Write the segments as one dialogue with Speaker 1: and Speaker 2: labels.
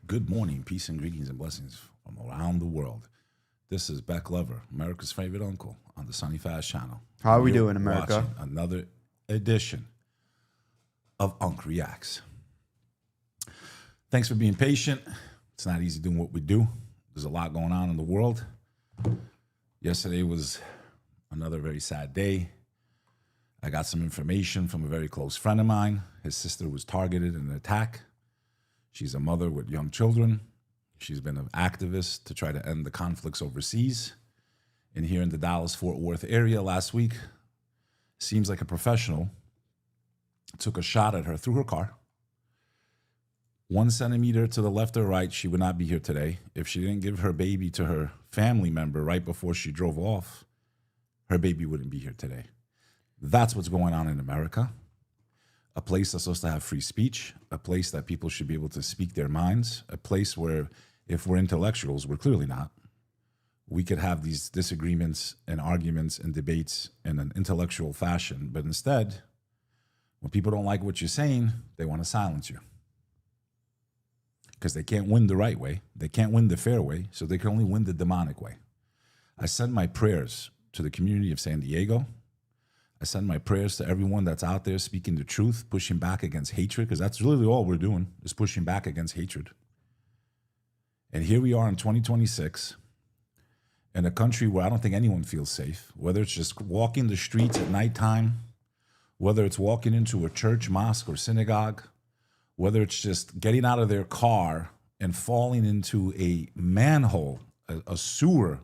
Speaker 1: Good morning, peace and greetings and blessings from around the world. This is Beck Lover, America's favorite uncle, on the Sonny Fast channel.
Speaker 2: How are we doing, America?
Speaker 1: Watching another edition of Unc Reacts. Thanks for being patient. It's not easy doing what we do. There's a lot going on in the world. Yesterday was another very sad day. I got some information from a very close friend of mine. His sister was targeted in an attack. She's a mother with young children. She's been an activist to try to end the conflicts overseas. And here in the Dallas-Fort Worth area last week, seems like a professional took a shot at her through her car. 1 centimeter to the left or right, she would not be here today. If she didn't give her baby to her family member right before she drove off, her baby wouldn't be here today. That's what's going on in America. A place that's supposed to have free speech, a place that people should be able to speak their minds, a place where if we're intellectuals, we're clearly not, we could have these disagreements and arguments and debates in an intellectual fashion. But instead, when people don't like what you're saying, they want to silence you. Because they can't win the right way. They can't win the fair way, so they can only win the demonic way. I send my prayers to the community of San Diego. I send my prayers to everyone that's out there speaking the truth, pushing back against hatred, because that's really all we're doing, is pushing back against hatred. And here we are in 2026, in a country where I don't think anyone feels safe, whether it's just walking the streets at nighttime, whether it's walking into a church, mosque, or synagogue, whether it's just getting out of their car and falling into a manhole, a sewer,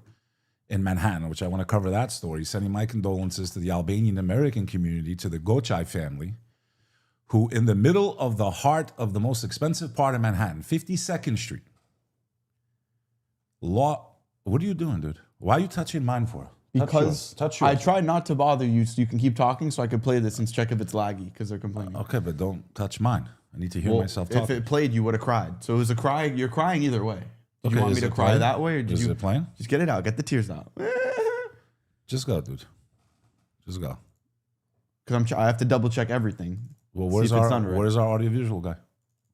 Speaker 1: in Manhattan, which I want to cover that story, sending my condolences to the Albanian American community, to the 𝐂𝐸𝐬𝐬 family, who in the middle of the heart of the most expensive part of Manhattan, 52nd Street, what are you doing, dude? Why are you touching mine for?
Speaker 2: Because
Speaker 1: touch
Speaker 2: I
Speaker 1: yours.
Speaker 2: tried not to bother you so you can keep talking so I could play this and check if it's laggy because they're complaining.
Speaker 1: Okay, but don't touch mine. I need to hear myself talking.
Speaker 2: If it played, you would have cried. So it was a cry. You're crying either way. Did you want me to cry
Speaker 1: playing?
Speaker 2: that way, or did
Speaker 1: Is
Speaker 2: you
Speaker 1: it playing?
Speaker 2: just get it out? Get the tears out.
Speaker 1: Just go, dude. Just go.
Speaker 2: Because I have to double check everything.
Speaker 1: Well, where's our audiovisual guy?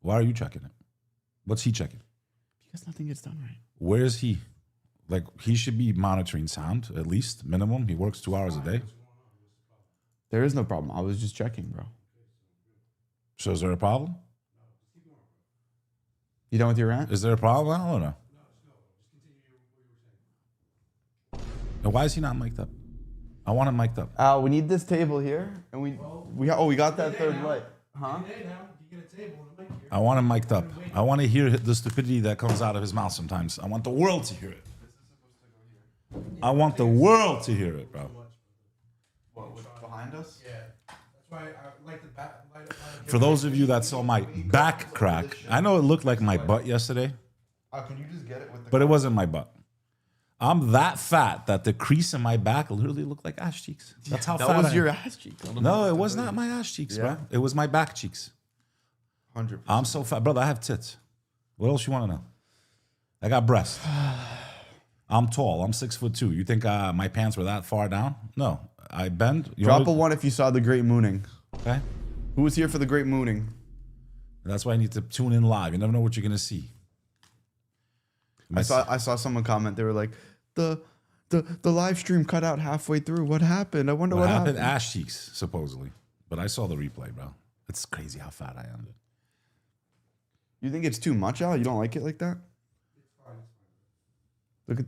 Speaker 1: Why are you checking it? What's he checking?
Speaker 2: Because nothing gets done right.
Speaker 1: Where is he? Like, he should be monitoring sound, at least, minimum. He works 2 hours a day.
Speaker 2: There is no problem. I was just checking, bro.
Speaker 1: So is there a problem?
Speaker 2: You done with your rant?
Speaker 1: Is there a problem? I don't know. And why is he not mic'd up? I want him mic'd up.
Speaker 2: We need this table here, and we got that third light, huh?
Speaker 1: I want him mic'd up. I want to hear the stupidity that comes out of his mouth sometimes. I want the world to hear it. I want the world to hear it, bro.
Speaker 2: What, behind us?
Speaker 3: Yeah. That's why I like the back.
Speaker 1: For those of you that saw my back crack, I know it looked like my butt yesterday,
Speaker 2: Can you just get it with the
Speaker 1: but it wasn't my butt. I'm that fat that the crease in my back literally looked like ass cheeks. That's how fat
Speaker 2: That was
Speaker 1: I am.
Speaker 2: your ass cheek.
Speaker 1: No, it was not my ass cheeks, bro. It was my back cheeks.
Speaker 2: 100%.
Speaker 1: I'm so fat. Brother, I have tits. What else you want to know? I got breasts. I'm tall. I'm 6'2". You think my pants were that far down? No. I bend.
Speaker 2: Drop a 1 if you saw the great mooning.
Speaker 1: Okay.
Speaker 2: Who was here for the great mooning?
Speaker 1: That's why I need to tune in live. You never know what you're going to see.
Speaker 2: I saw someone comment. They were like, the live stream cut out halfway through. What happened? I wonder what happened.
Speaker 1: Ass cheeks, supposedly. But I saw the replay, bro. It's crazy how fat I am, dude.
Speaker 2: You think it's too much, Al? You don't like it like that? Look at,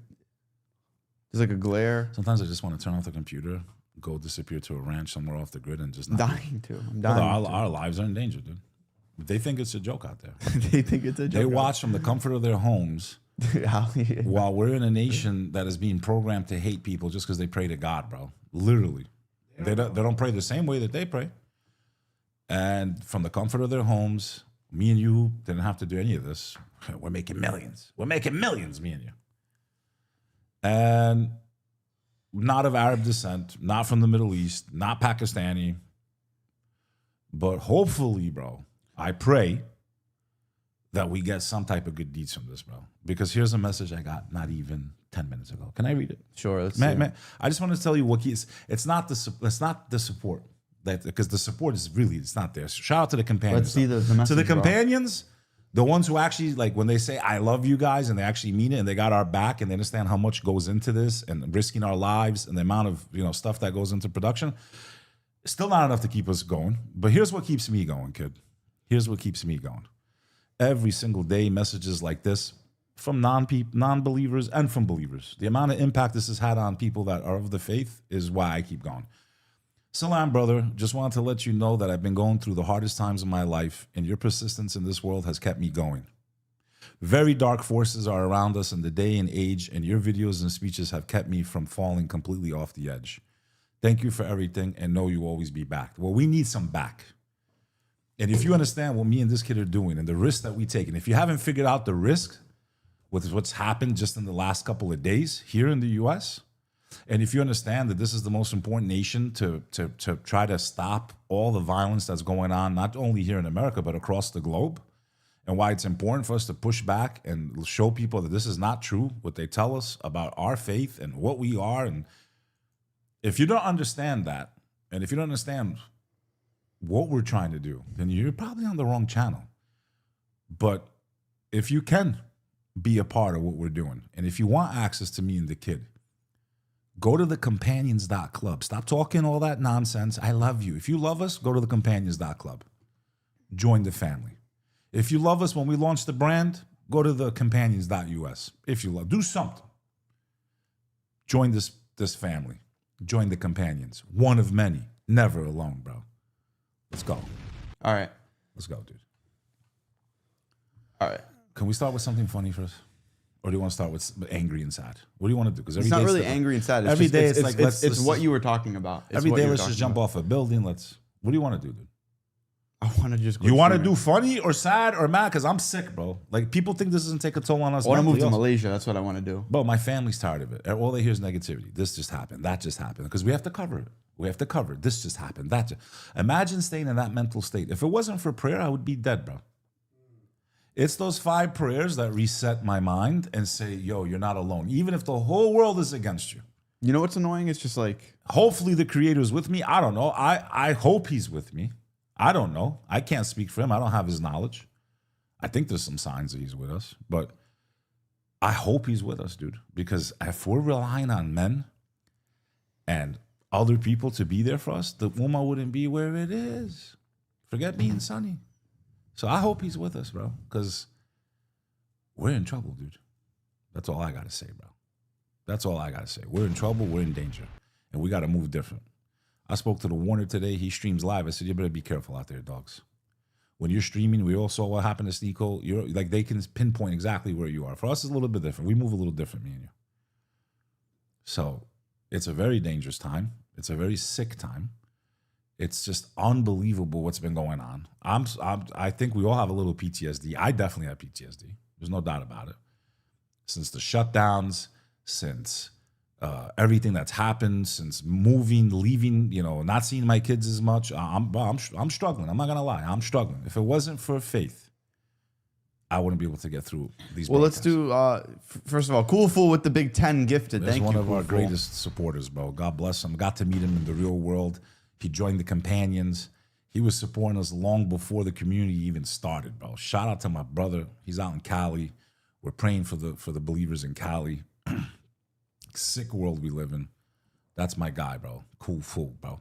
Speaker 2: there's like a glare.
Speaker 1: Sometimes I just want to turn off the computer, go disappear to a ranch somewhere off the grid, and just
Speaker 2: I'm
Speaker 1: not.
Speaker 2: dying to. I'm dying.
Speaker 1: Our lives are in danger, dude. They think it's a joke out there.
Speaker 2: They think it's a joke.
Speaker 1: They watch from the comfort of their homes while we're in a nation that is being programmed to hate people just because they pray to God, bro. Literally. They don't pray the same way that they pray. And from the comfort of their homes, me and you didn't have to do any of this. We're making millions. We're making millions, me and you. And not of Arab descent, not from the Middle East, not Pakistani. But hopefully, bro, I pray that we get some type of good deeds from this, bro. Because here's a message I got not even 10 minutes ago. Can I read it?
Speaker 2: Sure. Let's
Speaker 1: Man, I just want to tell you what it's not the support. Because the support is really, it's not there. Shout out to the companions.
Speaker 2: Let's see the message,
Speaker 1: to the
Speaker 2: bro.
Speaker 1: companions, The ones who actually, like, when they say, I love you guys, and they actually mean it, and they got our back, and they understand how much goes into this, and risking our lives, and the amount of, stuff that goes into production, still not enough to keep us going. But here's what keeps me going, kid. Here's what keeps me going. Every single day, messages like this from non-believers and from believers. The amount of impact this has had on people that are of the faith is why I keep going. Salam, brother. Just wanted to let you know that I've been going through the hardest times of my life, and your persistence in this world has kept me going. Very dark forces are around us in the day and age, and your videos and speeches have kept me from falling completely off the edge. Thank you for everything, and know you will always be back. Well, we need some back. And if you understand what me and this kid are doing and the risk that we take, and if you haven't figured out the risk with what's happened just in the last couple of days here in the U.S., and if you understand that this is the most important nation to try to stop all the violence that's going on, not only here in America, but across the globe, and why it's important for us to push back and show people that this is not true, what they tell us about our faith and what we are. And if you don't understand that, and if you don't understand what we're trying to do, then you're probably on the wrong channel. But if you can be a part of what we're doing, and if you want access to me and the kid, go to the companions.club. Stop talking all that nonsense. I love you. If you love us, go to the companions.club. Join the family. If you love us when we launch the brand, go to the companions.us. If you love, do something. Join this family. Join the companions. One of many. Never alone, bro. Let's go.
Speaker 2: All right.
Speaker 1: Let's go, dude.
Speaker 2: All right.
Speaker 1: Can we start with something funny first? Or do you want to start with angry and sad? What do you want to do? Because
Speaker 2: it's not really angry and sad. It's
Speaker 1: every
Speaker 2: just,
Speaker 1: day
Speaker 2: it's
Speaker 1: like
Speaker 2: it's what you were talking about.
Speaker 1: Every day let's just jump off a building. What do you want to do, dude?
Speaker 2: I want to just.
Speaker 1: You want to do funny or sad or mad? Because I'm sick, bro. Like, people think this doesn't take a toll on us.
Speaker 2: I want to move to Malaysia. That's what I want to do.
Speaker 1: Bro, my family's tired of it. All they hear is negativity. This just happened. That just happened. Because we have to cover it. We have to cover it. This just happened. That just. Imagine staying in that mental state. If it wasn't for prayer, I would be dead, bro. It's those 5 prayers that reset my mind and say, yo, you're not alone. Even if the whole world is against you.
Speaker 2: You know what's annoying? It's just like,
Speaker 1: hopefully the Creator is with me. I don't know. I hope he's with me. I don't know. I can't speak for him. I don't have his knowledge. I think there's some signs that he's with us. But I hope he's with us, dude. Because if we're relying on men and other people to be there for us, the Ummah wouldn't be where it is. Forget me and Sonny. So I hope he's with us, bro, because we're in trouble, dude. That's all I got to say, bro. That's all I got to say. We're in trouble. We're in danger. And we got to move different. I spoke to the Warner today. He streams live. I said, you better be careful out there, dogs. When you're streaming, we all saw what happened to 𝐒𝐶. You're like, they can pinpoint exactly where you are. For us, it's a little bit different. We move a little different, me and you. So it's a very dangerous time. It's a very sick time. It's just unbelievable what's been going on. I think we all have a little PTSD. I definitely have PTSD. There's no doubt about it. Since the shutdowns, since everything that's happened, since moving, leaving, not seeing my kids as much, I'm struggling. I'm not gonna lie, I'm struggling. If it wasn't for faith, I wouldn't be able to get through these.
Speaker 2: Well, let's do. First of all, Cool Fool with the Big 10 gifted. Thank you.
Speaker 1: One of
Speaker 2: Cool
Speaker 1: our
Speaker 2: Fool.
Speaker 1: greatest supporters, bro. God bless him. Got to meet him in the real world. He joined the Companions. He was supporting us long before the community even started, bro. Shout out to my brother. He's out in Cali. We're praying for the believers in Cali. Sick world we live in. That's my guy, bro. Cool Fool, bro.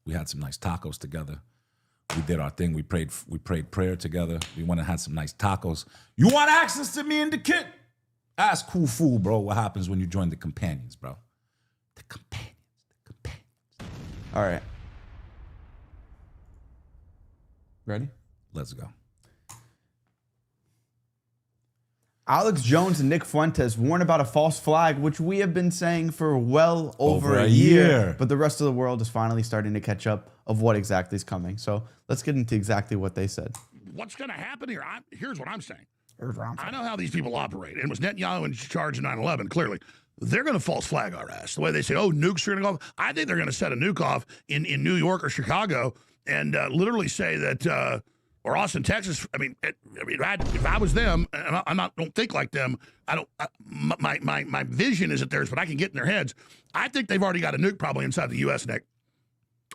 Speaker 1: We had some nice tacos together. We did our thing. We prayed prayer together. We went and had some nice tacos. You want access to me and the kid? Ask Cool Fool, bro, what happens when you join the Companions, bro. The Companions.
Speaker 2: All right. Ready?
Speaker 1: Let's go.
Speaker 2: Alex Jones and Nick Fuentes warn about a false flag, which we have been saying for well over a year. But the rest of the world is finally starting to catch up of what exactly is coming. So let's get into exactly what they said.
Speaker 4: What's going to happen here? Here's what I'm saying. I know how these people operate. And was Netanyahu in charge of 9/11, clearly. They're going to false flag our ass. The way they say, oh, nukes are going to go off. I think they're going to set a nuke off in New York or Chicago and literally say that, or Austin, Texas. I mean, if I was them, and I don't think like them, my vision isn't theirs, but I can get in their heads. I think they've already got a nuke probably inside the U.S., Nick.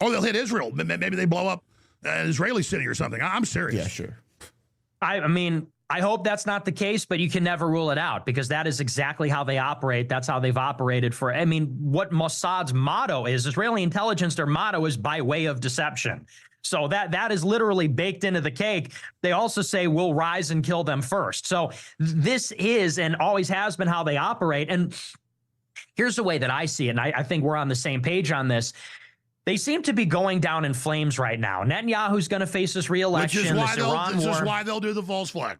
Speaker 4: Or they'll hit Israel. Maybe they blow up an Israeli city or something. I'm serious.
Speaker 2: Yeah, sure.
Speaker 5: I mean, I hope that's not the case, but you can never rule it out because that is exactly how they operate. That's how they've operated for, I mean, what Mossad's motto is, Israeli intelligence, their motto is by way of deception. So that is literally baked into the cake. They also say we'll rise and kill them first. So this is and always has been how they operate. And here's the way that I see it, and I think we're on the same page on this. They seem to be going down in flames right now. Netanyahu's going to face this re-election.
Speaker 4: This is why they'll do the false flag.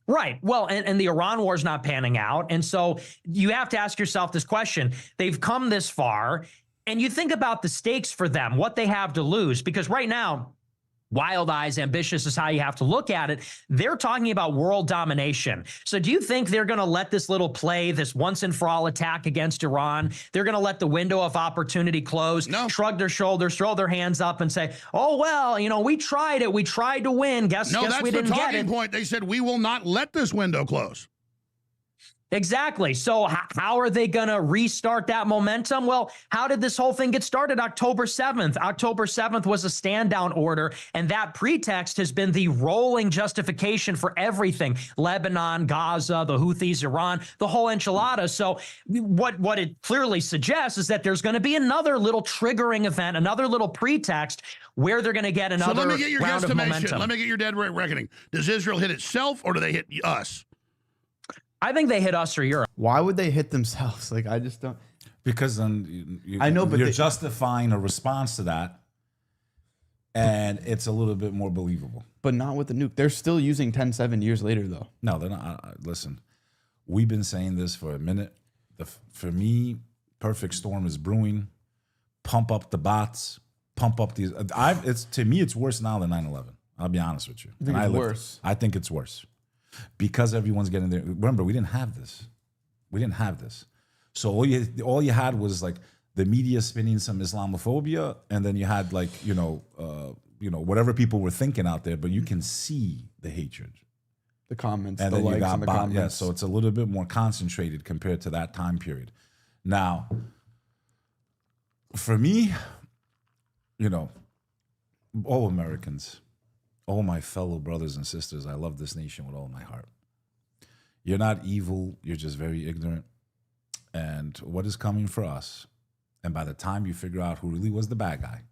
Speaker 5: Right. Well, and the Iran war is not panning out. And so you have to ask yourself this question. They've come this far, and you think about the stakes for them, what they have to lose, because right now, wild eyes, ambitious is how you have to look at it. They're talking about world domination. So do you think they're going to let this little play, this once and for all attack against Iran, they're going to let the window of opportunity close, shrug their shoulders, throw their hands up and say, oh, well, you know, we tried it. We tried to win. Guess we didn't get it.
Speaker 4: No, that's the talking point. They said, we will not let this window close.
Speaker 5: Exactly. So how are they going to restart that momentum? Well, how did this whole thing get started? October 7th. October 7th was a stand down order, and that pretext has been the rolling justification for everything. Lebanon, Gaza, the Houthis, Iran, the whole enchilada. So what it clearly suggests is that there's going to be another little triggering event, another little pretext where they're going to get another
Speaker 4: round of momentum. So let me get your guesstimation. Let me get your dead reckoning. Does Israel hit itself or do they hit us?
Speaker 5: I think they hit us or Europe.
Speaker 2: Why would they hit themselves? Like, I just don't.
Speaker 1: Because then
Speaker 2: I know, but
Speaker 1: you're justifying a response to that, and it's a little bit more believable.
Speaker 2: But not with the nuke. They're still using 10-7 years later, though.
Speaker 1: No, they're not. Listen, we've been saying this for a minute. For me, perfect storm is brewing. Pump up the bots. Pump up these. To me, it's worse now than 9/11. I'll be honest with you.
Speaker 2: I think it's worse.
Speaker 1: I think it's worse. Because everyone's getting there. Remember, we didn't have this. We didn't have this. So all you had was like the media spinning some Islamophobia, and then you had like whatever people were thinking out there. But you can see the hatred,
Speaker 2: the comments,
Speaker 1: and
Speaker 2: the
Speaker 1: then
Speaker 2: likes,
Speaker 1: you got
Speaker 2: and the comments.
Speaker 1: Yeah, so it's a little bit more concentrated compared to that time period. Now, for me, all Americans. Oh, my fellow brothers and sisters, I love this nation with all my heart. You're not evil. You're just very ignorant. And what is coming for us, and by the time you figure out who really was the bad guy,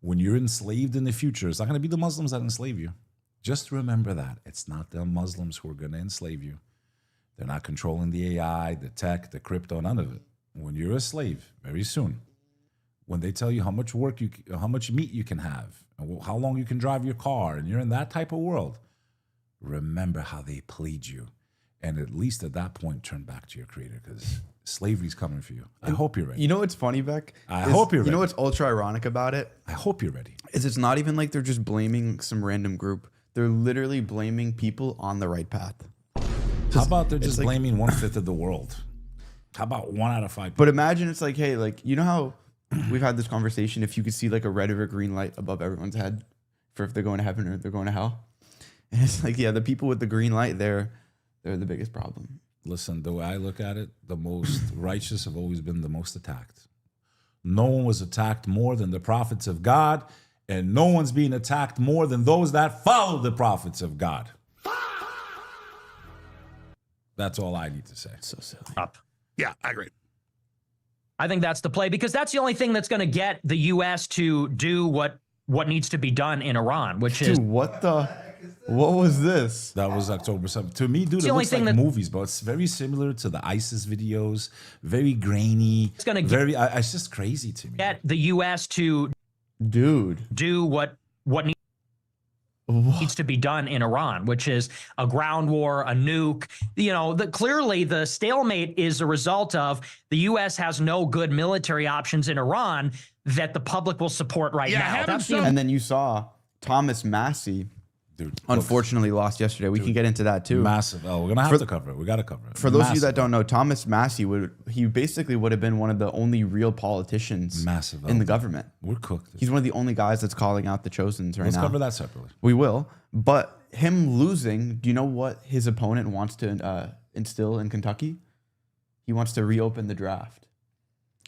Speaker 1: when you're enslaved in the future, it's not going to be the Muslims that enslave you. Just remember that. It's not the Muslims who are going to enslave you. They're not controlling the AI, the tech, the crypto, none of it. When you're a slave, very soon, when they tell you how much how much meat you can have, and how long you can drive your car, and you're in that type of world, remember how they played you. And at least at that point, turn back to your creator, because slavery's coming for you. I hope you're ready.
Speaker 2: You know what's funny, Beck?
Speaker 1: I hope you're ready.
Speaker 2: You know what's ultra ironic about it?
Speaker 1: I hope you're ready.
Speaker 2: Is it's not even like they're just blaming some random group. They're literally blaming people on the right path.
Speaker 1: How about they're just blaming 1/5 of the world? How about 1 out of 5 people?
Speaker 2: But imagine it's like, hey, like, you know how we've had this conversation, if you could see like a red or a green light above everyone's head for if they're going to heaven or if they're going to hell. And it's like, yeah, the people with the green light, they're the biggest problem.
Speaker 1: Listen, the way I look at it, the most righteous have always been the most attacked. No one was attacked more than the prophets of God, and no one's being attacked more than those that follow the prophets of God. That's all I need to say.
Speaker 2: So silly.
Speaker 4: Yeah, I agree.
Speaker 5: I think that's the play, because that's the only thing that's going to get the U.S. to do what needs to be done in Iran, which is...
Speaker 2: Dude, what was this?
Speaker 1: That was October 7th. To me, dude, it looks like movies, but it's very similar to the ISIS videos. Very grainy. It's going to it's just crazy to me.
Speaker 5: Get the U.S. to
Speaker 2: do
Speaker 5: what needs to be done in Iran, which is a ground war, a nuke. You know, clearly the stalemate is a result of the U.S. has no good military options in Iran that the public will support now.
Speaker 2: And then you saw Thomas Massey, dude, unfortunately lost yesterday. We can get into that too.
Speaker 1: Massive. Oh, we're gonna have to cover it. We got to cover it.
Speaker 2: For those of you that don't know, Thomas Massey basically would have been one of the only real politicians in the government.
Speaker 1: We're cooked.
Speaker 2: He's one of the only guys that's calling out the Chosens right now.
Speaker 1: Let's cover that separately.
Speaker 2: We will. But him losing, do you know what his opponent wants to instill in Kentucky? He wants to reopen the draft,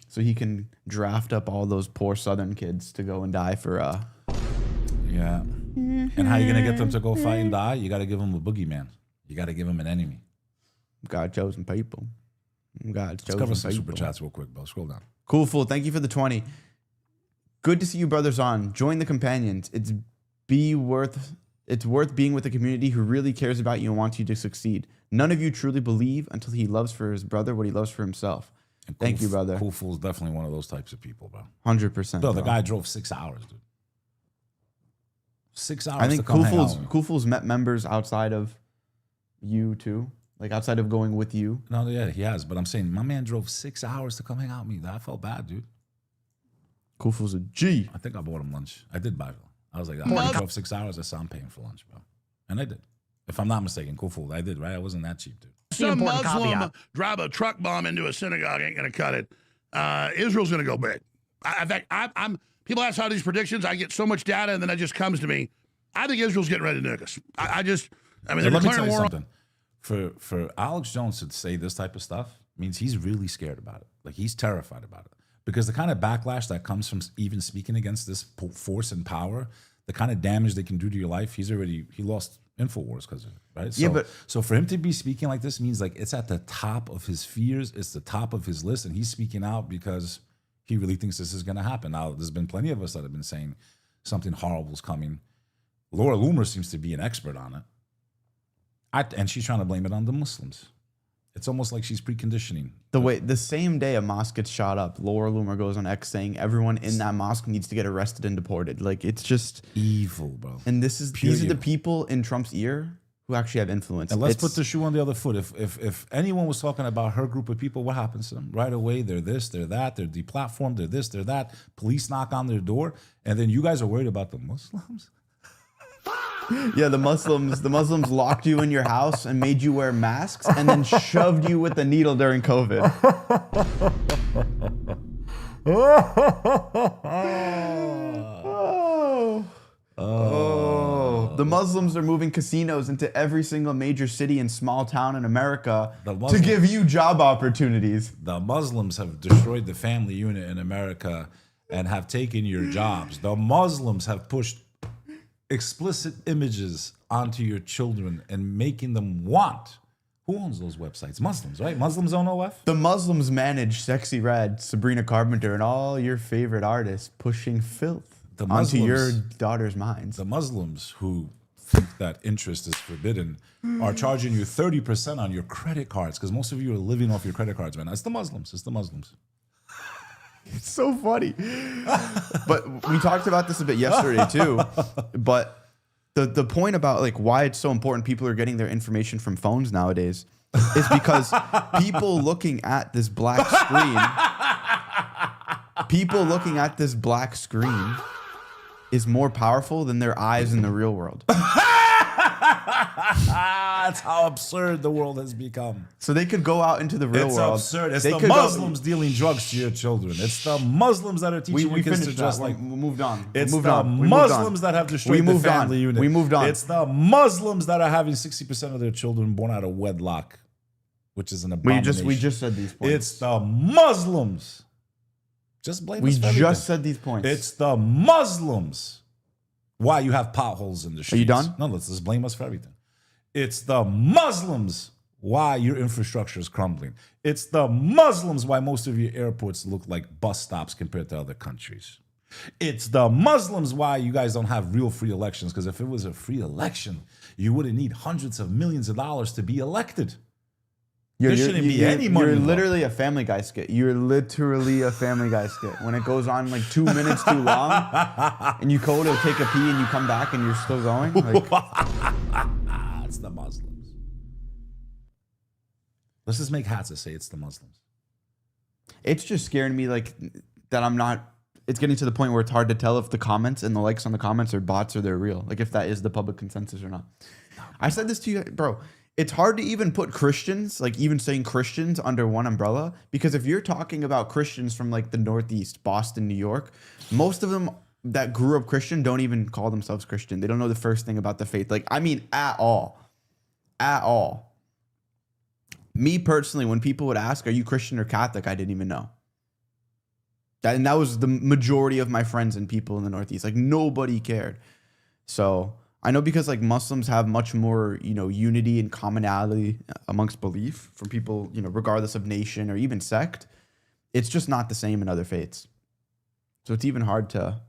Speaker 2: so he can draft up all those poor Southern kids to go and die for.
Speaker 1: Yeah. And how you gonna get them to go fight and die? You got to give them a boogeyman. You got to give them an enemy.
Speaker 2: God chosen people. God's
Speaker 1: Let's cover some
Speaker 2: chosen
Speaker 1: super
Speaker 2: people.
Speaker 1: chats real quick, bro. Scroll down.
Speaker 2: Cool fool. Thank you for the 20. Good to see you brothers on. Join the companions. It's worth being with a community who really cares about you and wants you to succeed. None of you truly believe until he loves for his brother what he loves for himself.
Speaker 1: And
Speaker 2: Thank you, brother.
Speaker 1: Cool Fool's definitely one of those types of people, bro.
Speaker 2: 100%.
Speaker 1: Bro, the
Speaker 2: bro.
Speaker 1: guy drove 6 hours, dude. 6 hours
Speaker 2: I think
Speaker 1: to come hang out with me.
Speaker 2: Cool Fool's met members outside of you too. Like outside of going with you.
Speaker 1: No, yeah, he has. But I'm saying my man drove 6 hours to come hang out with me. I felt bad, dude.
Speaker 2: Cool Fool's a G.
Speaker 1: I think I bought him lunch. I did buy him. I was like, I drove 6 hours. I said, I'm paying for lunch, bro. And I did. If I'm not mistaken, Cool Fool, I did, right? I wasn't that cheap, dude.
Speaker 4: Some
Speaker 5: important
Speaker 4: Muslim
Speaker 5: caveat.
Speaker 4: drive a truck bomb into a synagogue ain't going to cut it. Israel's going to go big. In fact, I'm people ask how these predictions. I get so much data, and then it just comes to me. I think Israel's getting ready to nuke us. I mean,
Speaker 1: So
Speaker 4: they're
Speaker 1: let me tell
Speaker 4: declaring
Speaker 1: you
Speaker 4: war.
Speaker 1: something. For Alex Jones to say this type of stuff means he's really scared about it. Like he's terrified about it. Because the kind of backlash that comes from even speaking against this force and power, the kind of damage they can do to your life, he lost InfoWars because of it, right?
Speaker 2: Yeah, but-
Speaker 1: so for him to be speaking like this means like it's at the top of his fears, it's the top of his list, and he's speaking out because he really thinks this is going to happen. Now, there's been plenty of us that have been saying something horrible is coming. Laura Loomer seems to be an expert on it. And she's trying to blame it on the Muslims. It's almost like she's preconditioning.
Speaker 2: The same day a mosque gets shot up, Laura Loomer goes on X saying everyone in that mosque needs to get arrested and deported. Like it's just
Speaker 1: Evil, bro.
Speaker 2: and
Speaker 1: Pure
Speaker 2: these are the
Speaker 1: evil.
Speaker 2: people in Trump's ear who actually have influence.
Speaker 1: And let's
Speaker 2: It's-
Speaker 1: put the shoe on the other foot. If anyone was talking about her group of people, what happens to them? Right away, they're this, they're that, they're deplatformed, they're this, they're that. Police knock on their door, and then you guys are worried about the Muslims?
Speaker 2: Yeah, the Muslims locked you in your house and made you wear masks and then shoved you with a needle during COVID. Oh. The Muslims are moving casinos into every single major city and small town in America
Speaker 1: The
Speaker 2: to
Speaker 1: Muslims-
Speaker 2: give you job opportunities.
Speaker 1: The Muslims have destroyed the family unit in America and have taken your jobs. The Muslims have pushed explicit images onto your children and making them want. Who owns those websites? Muslims, right? Muslims own OF?
Speaker 2: The Muslims manage Sexy Red, Sabrina Carpenter, and all your favorite artists pushing filth
Speaker 1: The
Speaker 2: onto your
Speaker 1: Muslims-
Speaker 2: daughter's minds.
Speaker 1: The Muslims who think that interest is forbidden are charging you 30% on your credit cards because most of you are living off your credit cards right now. It's the Muslims. It's the Muslims.
Speaker 2: It's so funny. But we talked about this a bit yesterday too. But the point about like why it's so important people are getting their information from phones nowadays is because people looking at this black screen is more powerful than their eyes in the real world.
Speaker 1: That's how absurd the world has become.
Speaker 2: So they could go out into the real
Speaker 1: It's
Speaker 2: world.
Speaker 1: absurd. It's
Speaker 2: They
Speaker 1: the
Speaker 2: could go-
Speaker 1: Muslims dealing drugs to your children. It's the Muslims that are teaching
Speaker 2: We
Speaker 1: your kids to
Speaker 2: finished
Speaker 1: dress
Speaker 2: that.
Speaker 1: like.
Speaker 2: We moved on.
Speaker 1: It's
Speaker 2: we moved
Speaker 1: the
Speaker 2: on. We moved on.
Speaker 1: Muslims that have
Speaker 2: We
Speaker 1: destroyed the
Speaker 2: moved on.
Speaker 1: family unit.
Speaker 2: We moved on.
Speaker 1: It's the Muslims that are having 60% of their children born out of wedlock, which is an abomination.
Speaker 2: We just said these points.
Speaker 1: It's the Muslims. Just blame
Speaker 2: We
Speaker 1: us for everything.
Speaker 2: just said these points.
Speaker 1: It's the Muslims. Why you have potholes in the streets.
Speaker 2: you done?
Speaker 1: No, let's just blame us for everything. It's the Muslims why your infrastructure is crumbling. It's the Muslims why most of your airports look like bus stops compared to other countries. It's the Muslims why you guys don't have real free elections, because if it was a free election, you wouldn't need hundreds of millions of dollars to be elected. There shouldn't be any money
Speaker 2: You're
Speaker 1: involved.
Speaker 2: literally a Family Guy skit. You're literally a Family Guy skit. When it goes on like 2 minutes too long, and you go to take a pee and you come back and you're still going. Like,
Speaker 1: It's the Muslims. Let's just make hats that say it's the Muslims.
Speaker 2: it's just scaring me like that I'm not. It's getting to the point where it's hard to tell if the comments and the likes on the comments are bots or they're real. Like if that is the public consensus or not. I said this to you, bro. It's hard to even put Christians, like even saying Christians under one umbrella, because if you're talking about Christians from like the Northeast, Boston, New York, most of them that grew up Christian don't even call themselves Christian. They don't know the first thing about the faith. Like, I mean, at all. At all. Me personally, when people would ask, are you Christian or Catholic? I didn't even know. And that was the majority of my friends and people in the Northeast. Like nobody cared. So I know because like Muslims have much more, unity and commonality amongst belief from people, regardless of nation or even sect. It's just not the same in other faiths. So it's even hard to,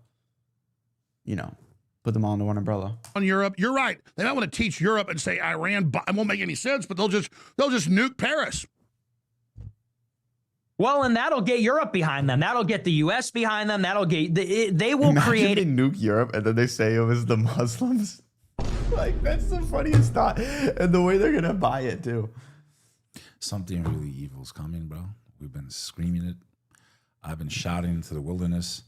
Speaker 2: put them all under one umbrella.
Speaker 4: On Europe, you're right. They might want to teach Europe and say Iran. It won't make any sense, but they'll just nuke Paris.
Speaker 5: Well, and that'll get Europe behind them. That'll get the U.S. behind them. That'll get they will
Speaker 2: Imagine
Speaker 5: create.
Speaker 2: they nuke Europe and then they say it was the Muslims. Like, that's the funniest thought, and the way they're gonna buy it too.
Speaker 1: Something really evil's coming, bro. We've been screaming it. I've been shouting into the wilderness.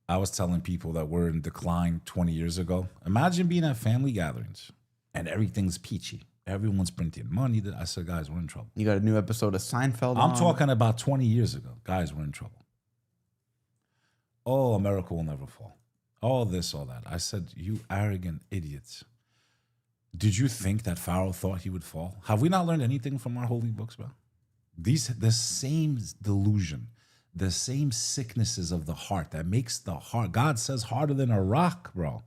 Speaker 1: I was telling people that we're in decline 20 years ago. Imagine being at family gatherings and everything's peachy. Everyone's printing money. I said, guys, we're in trouble.
Speaker 2: You got a new episode of Seinfeld.
Speaker 1: I'm talking about 20 years ago. Guys, we're in trouble. Oh, America will never fall. All this, all that. I said, you arrogant idiots. Did you think that Pharaoh thought he would fall? Have we not learned anything from our holy books, bro? The same delusion, the same sicknesses of the heart that makes the heart, God says harder than a rock, bro.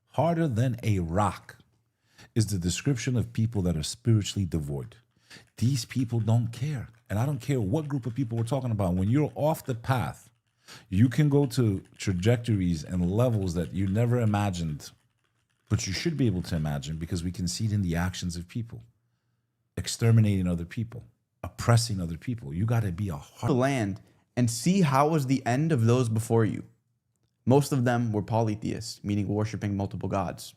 Speaker 1: Harder than a rock is the description of people that are spiritually devoid. These people don't care. And I don't care what group of people we're talking about. When you're off the path, you can go to trajectories and levels that you never imagined, but you should be able to imagine because we can see it in the actions of people. Exterminating other people, oppressing other people. You got to be a heart.
Speaker 2: The land and see how was the end of those before you. Most of them were polytheists, meaning worshiping multiple gods.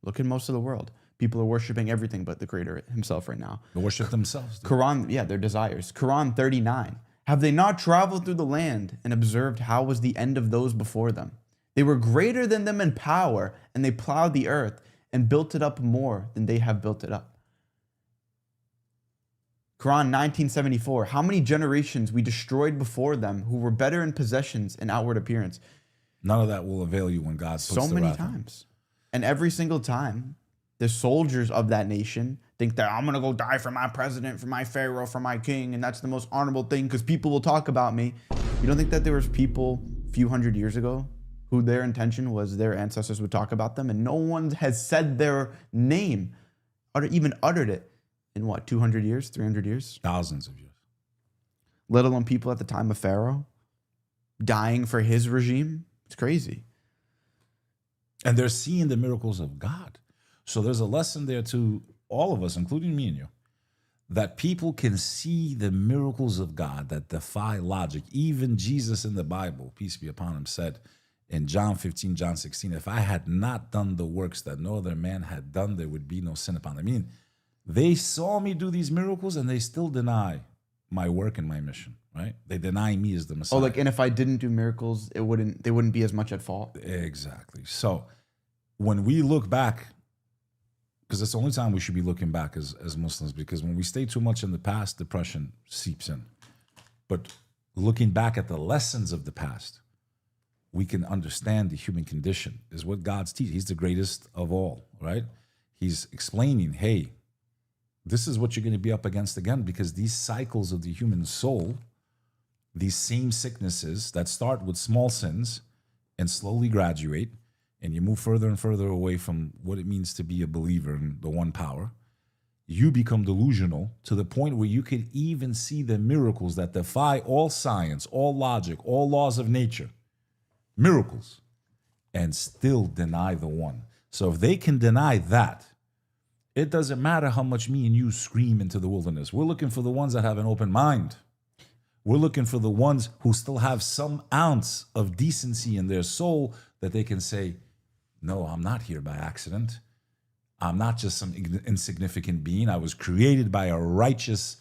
Speaker 2: Look at most of the world. People are worshiping everything but the Creator himself right now.
Speaker 1: They worship themselves. Dude.
Speaker 2: Quran, their desires. Quran 39. Have they not traveled through the land and observed how was the end of those before them? They were greater than them in power, and they plowed the earth and built it up more than they have built it up. Quran 1974. How many generations we destroyed before them who were better in possessions and outward appearance?
Speaker 1: None of that will avail you when God puts
Speaker 2: So
Speaker 1: the
Speaker 2: many
Speaker 1: wrath on.
Speaker 2: times. And every single time, the soldiers of that nation think that I'm going to go die for my president, for my pharaoh, for my king, and that's the most honorable thing because people will talk about me. You don't think that there was people a few hundred years ago who their intention was their ancestors would talk about them, and no one has said their name or even uttered it in what, 200 years, 300 years?
Speaker 1: Thousands of years.
Speaker 2: Let alone people at the time of Pharaoh dying for his regime. It's crazy.
Speaker 1: And they're seeing the miracles of God. So there's a lesson there to all of us, including me and you, that people can see the miracles of God that defy logic. Even Jesus in the Bible, peace be upon him, said in John 15, John 16, if I had not done the works that no other man had done, there would be no sin upon them. I mean, they saw me do these miracles and they still deny my work and my mission, right? They deny me as the Messiah.
Speaker 2: Oh, like, and if I didn't do miracles, they wouldn't be as much at fault.
Speaker 1: Exactly. So when we look back, because it's the only time we should be looking back as Muslims, because when we stay too much in the past, depression seeps in. But looking back at the lessons of the past, we can understand the human condition is what God's teaching. He's the greatest of all, right? He's explaining, hey, this is what you're going to be up against again, because these cycles of the human soul, these same sicknesses that start with small sins and slowly graduate, and you move further and further away from what it means to be a believer in the one power, you become delusional to the point where you can even see the miracles that defy all science, all logic, all laws of nature, miracles, and still deny the one. So if they can deny that, it doesn't matter how much me and you scream into the wilderness. We're looking for the ones that have an open mind. We're looking for the ones who still have some ounce of decency in their soul that they can say, no, I'm not here by accident. I'm not just some insignificant being. I was created by a righteous,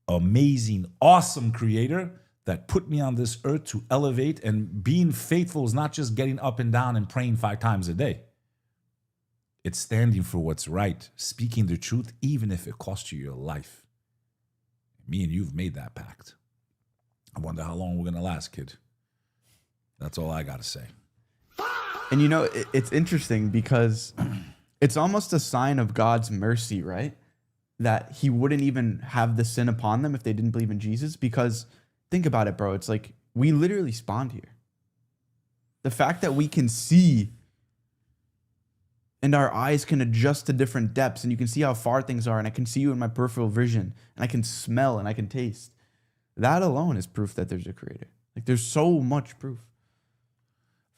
Speaker 1: amazing, awesome creator that put me on this earth to elevate. And being faithful is not just getting up and down and praying 5 times a day. It's standing for what's right, speaking the truth, even if it costs you your life. Me and you've made that pact. I wonder how long we're going to last, kid. That's all I got to say.
Speaker 2: And it's interesting because it's almost a sign of God's mercy, right? That he wouldn't even have the sin upon them if they didn't believe in Jesus. Because think about it, bro. It's like we literally spawned here. The fact that we can see and our eyes can adjust to different depths, and you can see how far things are, and I can see you in my peripheral vision, and I can smell and I can taste. That alone is proof that there's a creator. Like, there's so much proof.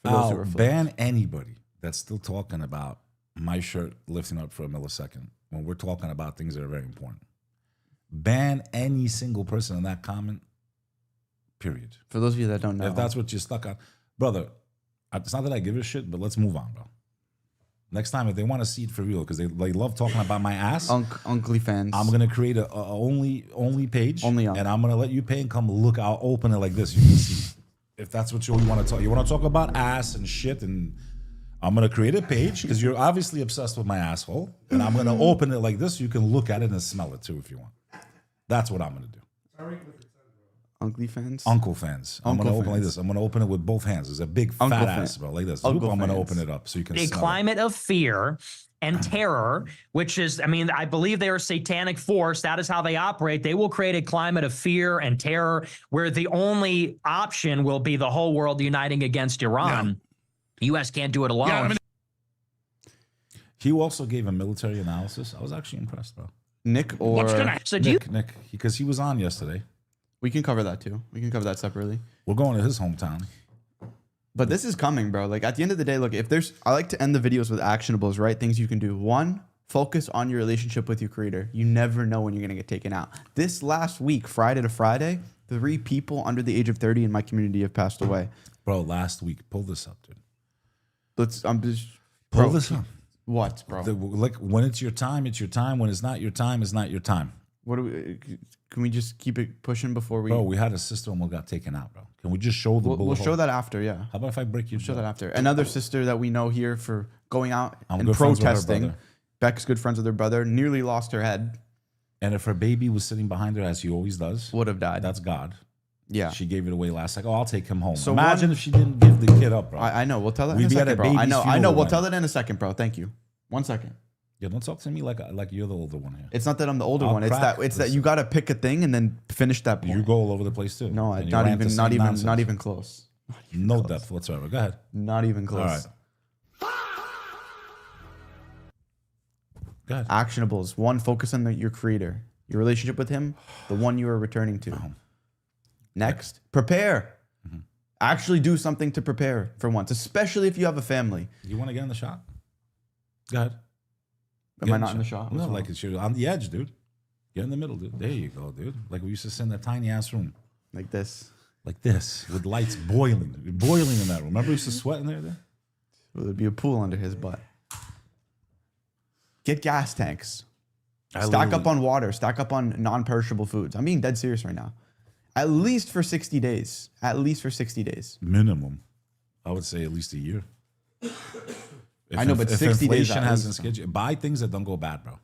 Speaker 2: For those who
Speaker 1: I'll
Speaker 2: reflect.
Speaker 1: ban anybody that's still talking about my shirt lifting up for a millisecond when we're talking about things that are very important. Ban any single person in that comment, period.
Speaker 2: For those of you that don't know.
Speaker 1: If that's what you're stuck on. Brother, it's not that I give a shit, but let's move on, bro. Next time, if they want to see it for real, because they love talking about my ass,
Speaker 2: Uncle fans.
Speaker 1: I'm gonna create a only page,
Speaker 2: Only on.
Speaker 1: and I'm gonna let you pay and come look. I'll open it like this. You can see if that's what you want to talk. You want to talk about ass and shit, and I'm gonna create a page because you're obviously obsessed with my asshole, and I'm gonna open it like this so you can look at it and smell it too if you want. That's what I'm gonna do.
Speaker 2: Uncle fans.
Speaker 1: Uncle fans. I'm
Speaker 2: Uncle
Speaker 1: gonna open like
Speaker 2: fans.
Speaker 1: this. I'm gonna open it with both hands. There's a big
Speaker 2: Uncle
Speaker 1: fat
Speaker 2: fan.
Speaker 1: ass, bro, like this.
Speaker 2: Uncle
Speaker 1: I'm gonna
Speaker 2: fans.
Speaker 1: open it up so you can
Speaker 5: A
Speaker 1: smell
Speaker 5: climate of fear and terror, which is, I mean, I believe they're a satanic force. That is how they operate. They will create a climate of fear and terror where the only option will be the whole world uniting against Iran. The U.S. can't do it alone.
Speaker 4: Yeah, I mean,
Speaker 1: He also gave a military analysis. I was actually impressed, bro.
Speaker 2: Nick or
Speaker 4: what's gonna
Speaker 5: So do you
Speaker 1: Nick, because he was on yesterday.
Speaker 2: we can cover that too. We can cover that separately.
Speaker 1: We're going to his hometown.
Speaker 2: But this is coming, bro. Like, at the end of the day, look, if there's, I like to end the videos with actionables, right? Things you can do. One, focus on your relationship with your creator. You never know when you're going to get taken out. This last week, Friday to Friday, 3 people under the age of 30 in my community have passed away.
Speaker 1: Bro, last week, pull this up, dude.
Speaker 2: I'm just,
Speaker 1: Pull
Speaker 2: bro,
Speaker 1: this up.
Speaker 2: What, bro?
Speaker 1: Like, when it's your time, it's your time. When it's not your time, it's not your time.
Speaker 2: What do we, can we just keep it pushing before we,
Speaker 1: Bro, we had a sister almost got taken out, bro. Can we just show the bullet
Speaker 2: we'll
Speaker 1: hole?
Speaker 2: show that after, yeah.
Speaker 1: How about if I break your
Speaker 2: Show
Speaker 1: jaw?
Speaker 2: that after. Another sister that we know here for going out
Speaker 1: I'm
Speaker 2: and
Speaker 1: good friends with her
Speaker 2: protesting.
Speaker 1: brother.
Speaker 2: Beck's good friends with her brother, nearly lost her head,
Speaker 1: And if her baby was sitting behind her, as he always does,
Speaker 2: would have died.
Speaker 1: that's God.
Speaker 2: Yeah.
Speaker 1: She gave it away last. Like, oh, I'll take him home.
Speaker 2: So
Speaker 1: Imagine
Speaker 2: one-
Speaker 1: if she didn't give the kid up, bro.
Speaker 2: I know. We'll tell that
Speaker 1: We'd
Speaker 2: in a
Speaker 1: be at
Speaker 2: second,
Speaker 1: a
Speaker 2: bro. I
Speaker 1: baby's
Speaker 2: know.
Speaker 1: funeral
Speaker 2: We'll
Speaker 1: right
Speaker 2: tell
Speaker 1: now.
Speaker 2: that in a second, bro. Thank you. 1 second.
Speaker 1: Yeah, don't talk to me like you're the older one here.
Speaker 2: It's not that I'm the older
Speaker 1: I'll
Speaker 2: one. It's
Speaker 1: crack
Speaker 2: that
Speaker 1: this.
Speaker 2: you got to pick a thing and then finish that point.
Speaker 1: You go all over the place too.
Speaker 2: No,
Speaker 1: And you
Speaker 2: not
Speaker 1: rant the
Speaker 2: even,
Speaker 1: same nonsense.
Speaker 2: not even close.
Speaker 1: No depth whatsoever. Go ahead.
Speaker 2: Not even close.
Speaker 1: All right. Go ahead.
Speaker 2: Actionables. 1, focus on your creator, your relationship with him, the one you are returning to. Next, prepare.
Speaker 1: Mm-hmm.
Speaker 2: Actually do something to prepare for once, especially if you have a family.
Speaker 1: You want to get in the shot? Go ahead.
Speaker 2: Am
Speaker 1: Get
Speaker 2: I not in the shot?
Speaker 1: No, like it's you're on the edge, dude. Get in the middle, dude. There you go, dude. Like we used to sit in that tiny ass room.
Speaker 2: Like this.
Speaker 1: Like this, with lights boiling. Boiling in that room. Remember we used to sweat in there?
Speaker 2: Well, there'd be a pool under his butt. Get gas tanks. Stack up on water. Stack up on non-perishable foods. I'm being dead serious right now. At least for 60 days. At least for 60 days.
Speaker 1: Minimum. I would say at least a year.
Speaker 2: I know, but
Speaker 1: if
Speaker 2: 60 days
Speaker 1: inflation
Speaker 2: at
Speaker 1: hasn't
Speaker 2: least.
Speaker 1: scheduled, buy things that don't go bad, bro.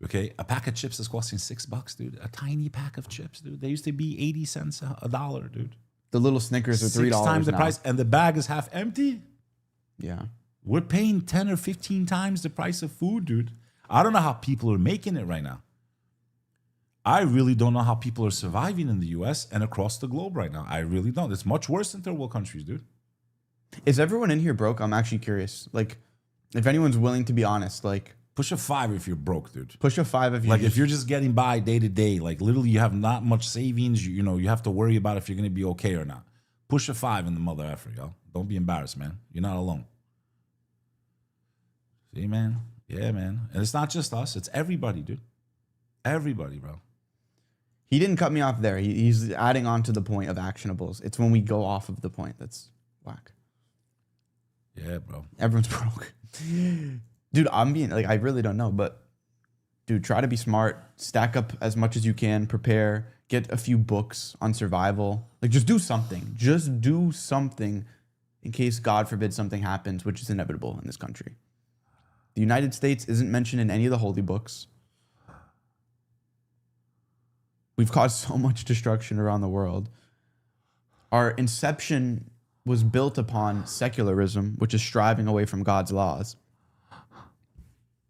Speaker 1: Okay, a pack of chips is costing $6, dude. A tiny pack of chips, dude. They used to be 80 cents a dollar, dude.
Speaker 2: The little Snickers are $3
Speaker 1: 6 times the
Speaker 2: now.
Speaker 1: price, and the bag is half empty.
Speaker 2: Yeah.
Speaker 1: We're paying 10 or 15 times the price of food, dude. I don't know how people are making it right now. I really don't know how people are surviving in the US and across the globe right now. I really don't. It's much worse in third world countries, dude.
Speaker 2: Is everyone in here broke? I'm actually curious. Like, if anyone's willing to be honest, like,
Speaker 1: Push a 5 if you're broke, dude.
Speaker 2: push a 5 if you
Speaker 1: Like
Speaker 2: just,
Speaker 1: if you're just getting by day to day, like literally you have not much savings, you know, you have to worry about if you're gonna be okay or not. Push a 5 in the mother effort, yo. Don't be embarrassed, man. You're not alone. See, man? Yeah, man. And it's not just us, it's everybody, dude. Everybody, bro.
Speaker 2: He didn't cut me off there. He's adding on to the point of actionables. It's when we go off of the point that's whack.
Speaker 1: Yeah, bro.
Speaker 2: Everyone's broke. Dude, I'm being like, I really don't know, but dude, try to be smart, stack up as much as you can, prepare, get a few books on survival. Like, just do something. Just do something in case, God forbid, something happens, which is inevitable in this country. The United States isn't mentioned in any of the holy books. We've caused so much destruction around the world. Our inception was built upon secularism, which is striving away from God's laws.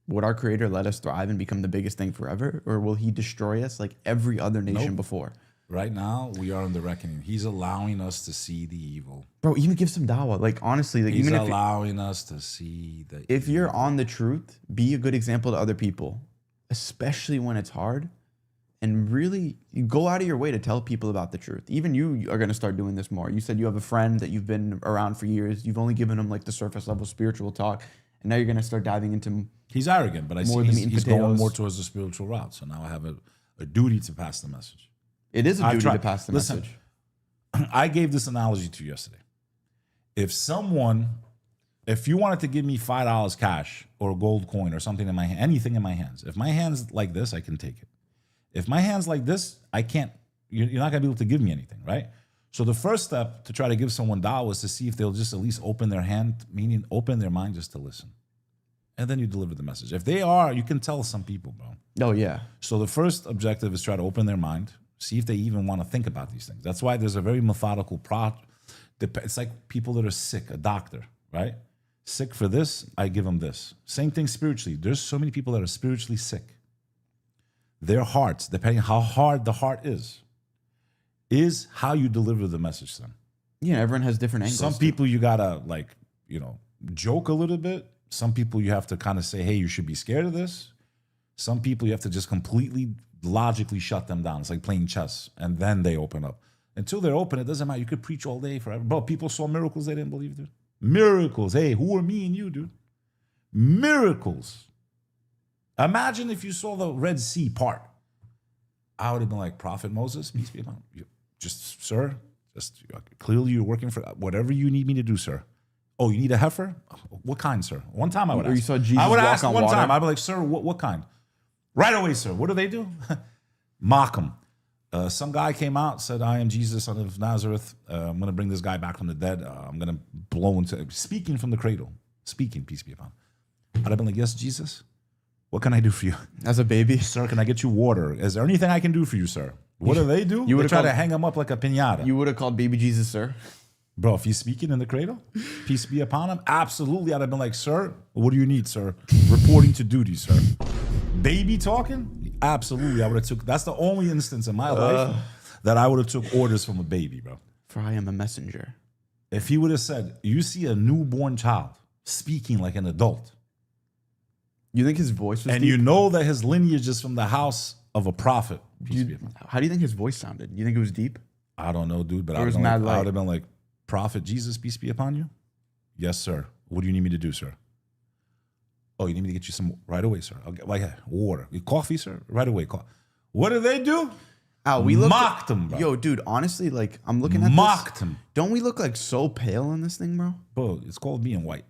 Speaker 2: Would our Creator let us thrive and become the biggest thing forever? Or will he destroy us like every other nation before?
Speaker 1: Right now, we are in the reckoning. He's allowing us to see the evil.
Speaker 2: Bro, even give some dawah. Like, honestly, like,
Speaker 1: He's
Speaker 2: even
Speaker 1: allowing us to see the
Speaker 2: if you're on the truth, be a good example to other people, especially when it's hard. And really, you go out of your way to tell people about the truth. Even you are going to start doing this more. You said you have a friend that you've been around for years. You've only given him like the surface level spiritual talk. And now you're going to start diving into.
Speaker 1: He's arrogant, but I see he's going more towards the spiritual route. So now I have a duty to pass the message.
Speaker 2: It is a duty to pass the message.
Speaker 1: I gave this analogy to you yesterday. If you wanted to give me $5 cash or a gold coin or something in my hand, anything in my hands, if my hand's like this, I can take it. If my hand's like this, I can't, you're not gonna be able to give me anything, right? So the first step to try to give someone dawah is to see if they'll just at least open their hand, meaning open their mind just to listen. And then you deliver the message. If they are, you can tell some people, bro.
Speaker 2: Oh, yeah.
Speaker 1: So the first objective is try to open their mind, see if they even want to think about these things. That's why there's a very methodical it's like people that are sick, a doctor, right? Sick for this, I give them this. Same thing spiritually. There's so many people that are spiritually sick. Their hearts, depending how hard the heart is how you deliver the message to them.
Speaker 2: Yeah, everyone has different angles.
Speaker 1: Some people you gotta joke a little bit. Some people you have to kind of say, hey, you should be scared of this. Some people you have to just completely logically shut them down. It's like playing chess, and then they open up. Until they're open, it doesn't matter. You could preach all day forever. Bro, people saw miracles they didn't believe, dude. Miracles. Hey, who are me and you, dude? Miracles. Imagine if you saw the Red Sea part. I would have been like, Prophet Moses, peace be upon you. Sir, clearly you're working for whatever you need me to do, sir. Oh, you need a heifer? What kind, sir? One time I would ask.
Speaker 2: You saw Jesus
Speaker 1: I would
Speaker 2: walk
Speaker 1: ask
Speaker 2: on
Speaker 1: one
Speaker 2: water?
Speaker 1: time. I'd be like, sir, what kind? Right away, sir. What do? Mock him. Some guy came out, said, I am Jesus, son of Nazareth. I'm going to bring this guy back from the dead. I'm going to blow into, speaking from the cradle. Speaking, peace be upon him. I'd have been like, yes, Jesus. What can I do for you?
Speaker 2: As a baby?
Speaker 1: Sir, can I get you water? Is there anything I can do for you, sir? What do?
Speaker 2: You
Speaker 1: They try to hang him up like a piñata.
Speaker 2: You would have called baby Jesus, sir.
Speaker 1: Bro, if he's speaking in the cradle, peace be upon him, absolutely. I'd have been like, sir, what do you need, sir? Reporting to duty, sir. Baby talking? Absolutely. I would have took, that's the only instance in my life that I would have took orders from a baby, bro.
Speaker 2: For I am a messenger.
Speaker 1: If he would have said, you see a newborn child speaking like an adult,
Speaker 2: you think his voice was
Speaker 1: and
Speaker 2: deep?
Speaker 1: you know that his lineage is from the house of a prophet.
Speaker 2: How do you think his voice sounded? You think it was deep?
Speaker 1: I don't know, dude, but I
Speaker 2: Or
Speaker 1: would
Speaker 2: was
Speaker 1: have
Speaker 2: mad light?
Speaker 1: been like, Prophet Jesus, peace be upon you? Yes, sir. What do you need me to do, sir? Oh, you need me to get you some right away, sir. I'll get water. Coffee, sir? Right away. What do they do?
Speaker 2: We
Speaker 1: mocked him, bro.
Speaker 2: Yo, dude, honestly, like, I'm looking at
Speaker 1: Mocked
Speaker 2: this.
Speaker 1: him.
Speaker 2: Don't we look like so pale in this thing, bro?
Speaker 1: Bro, it's called being white.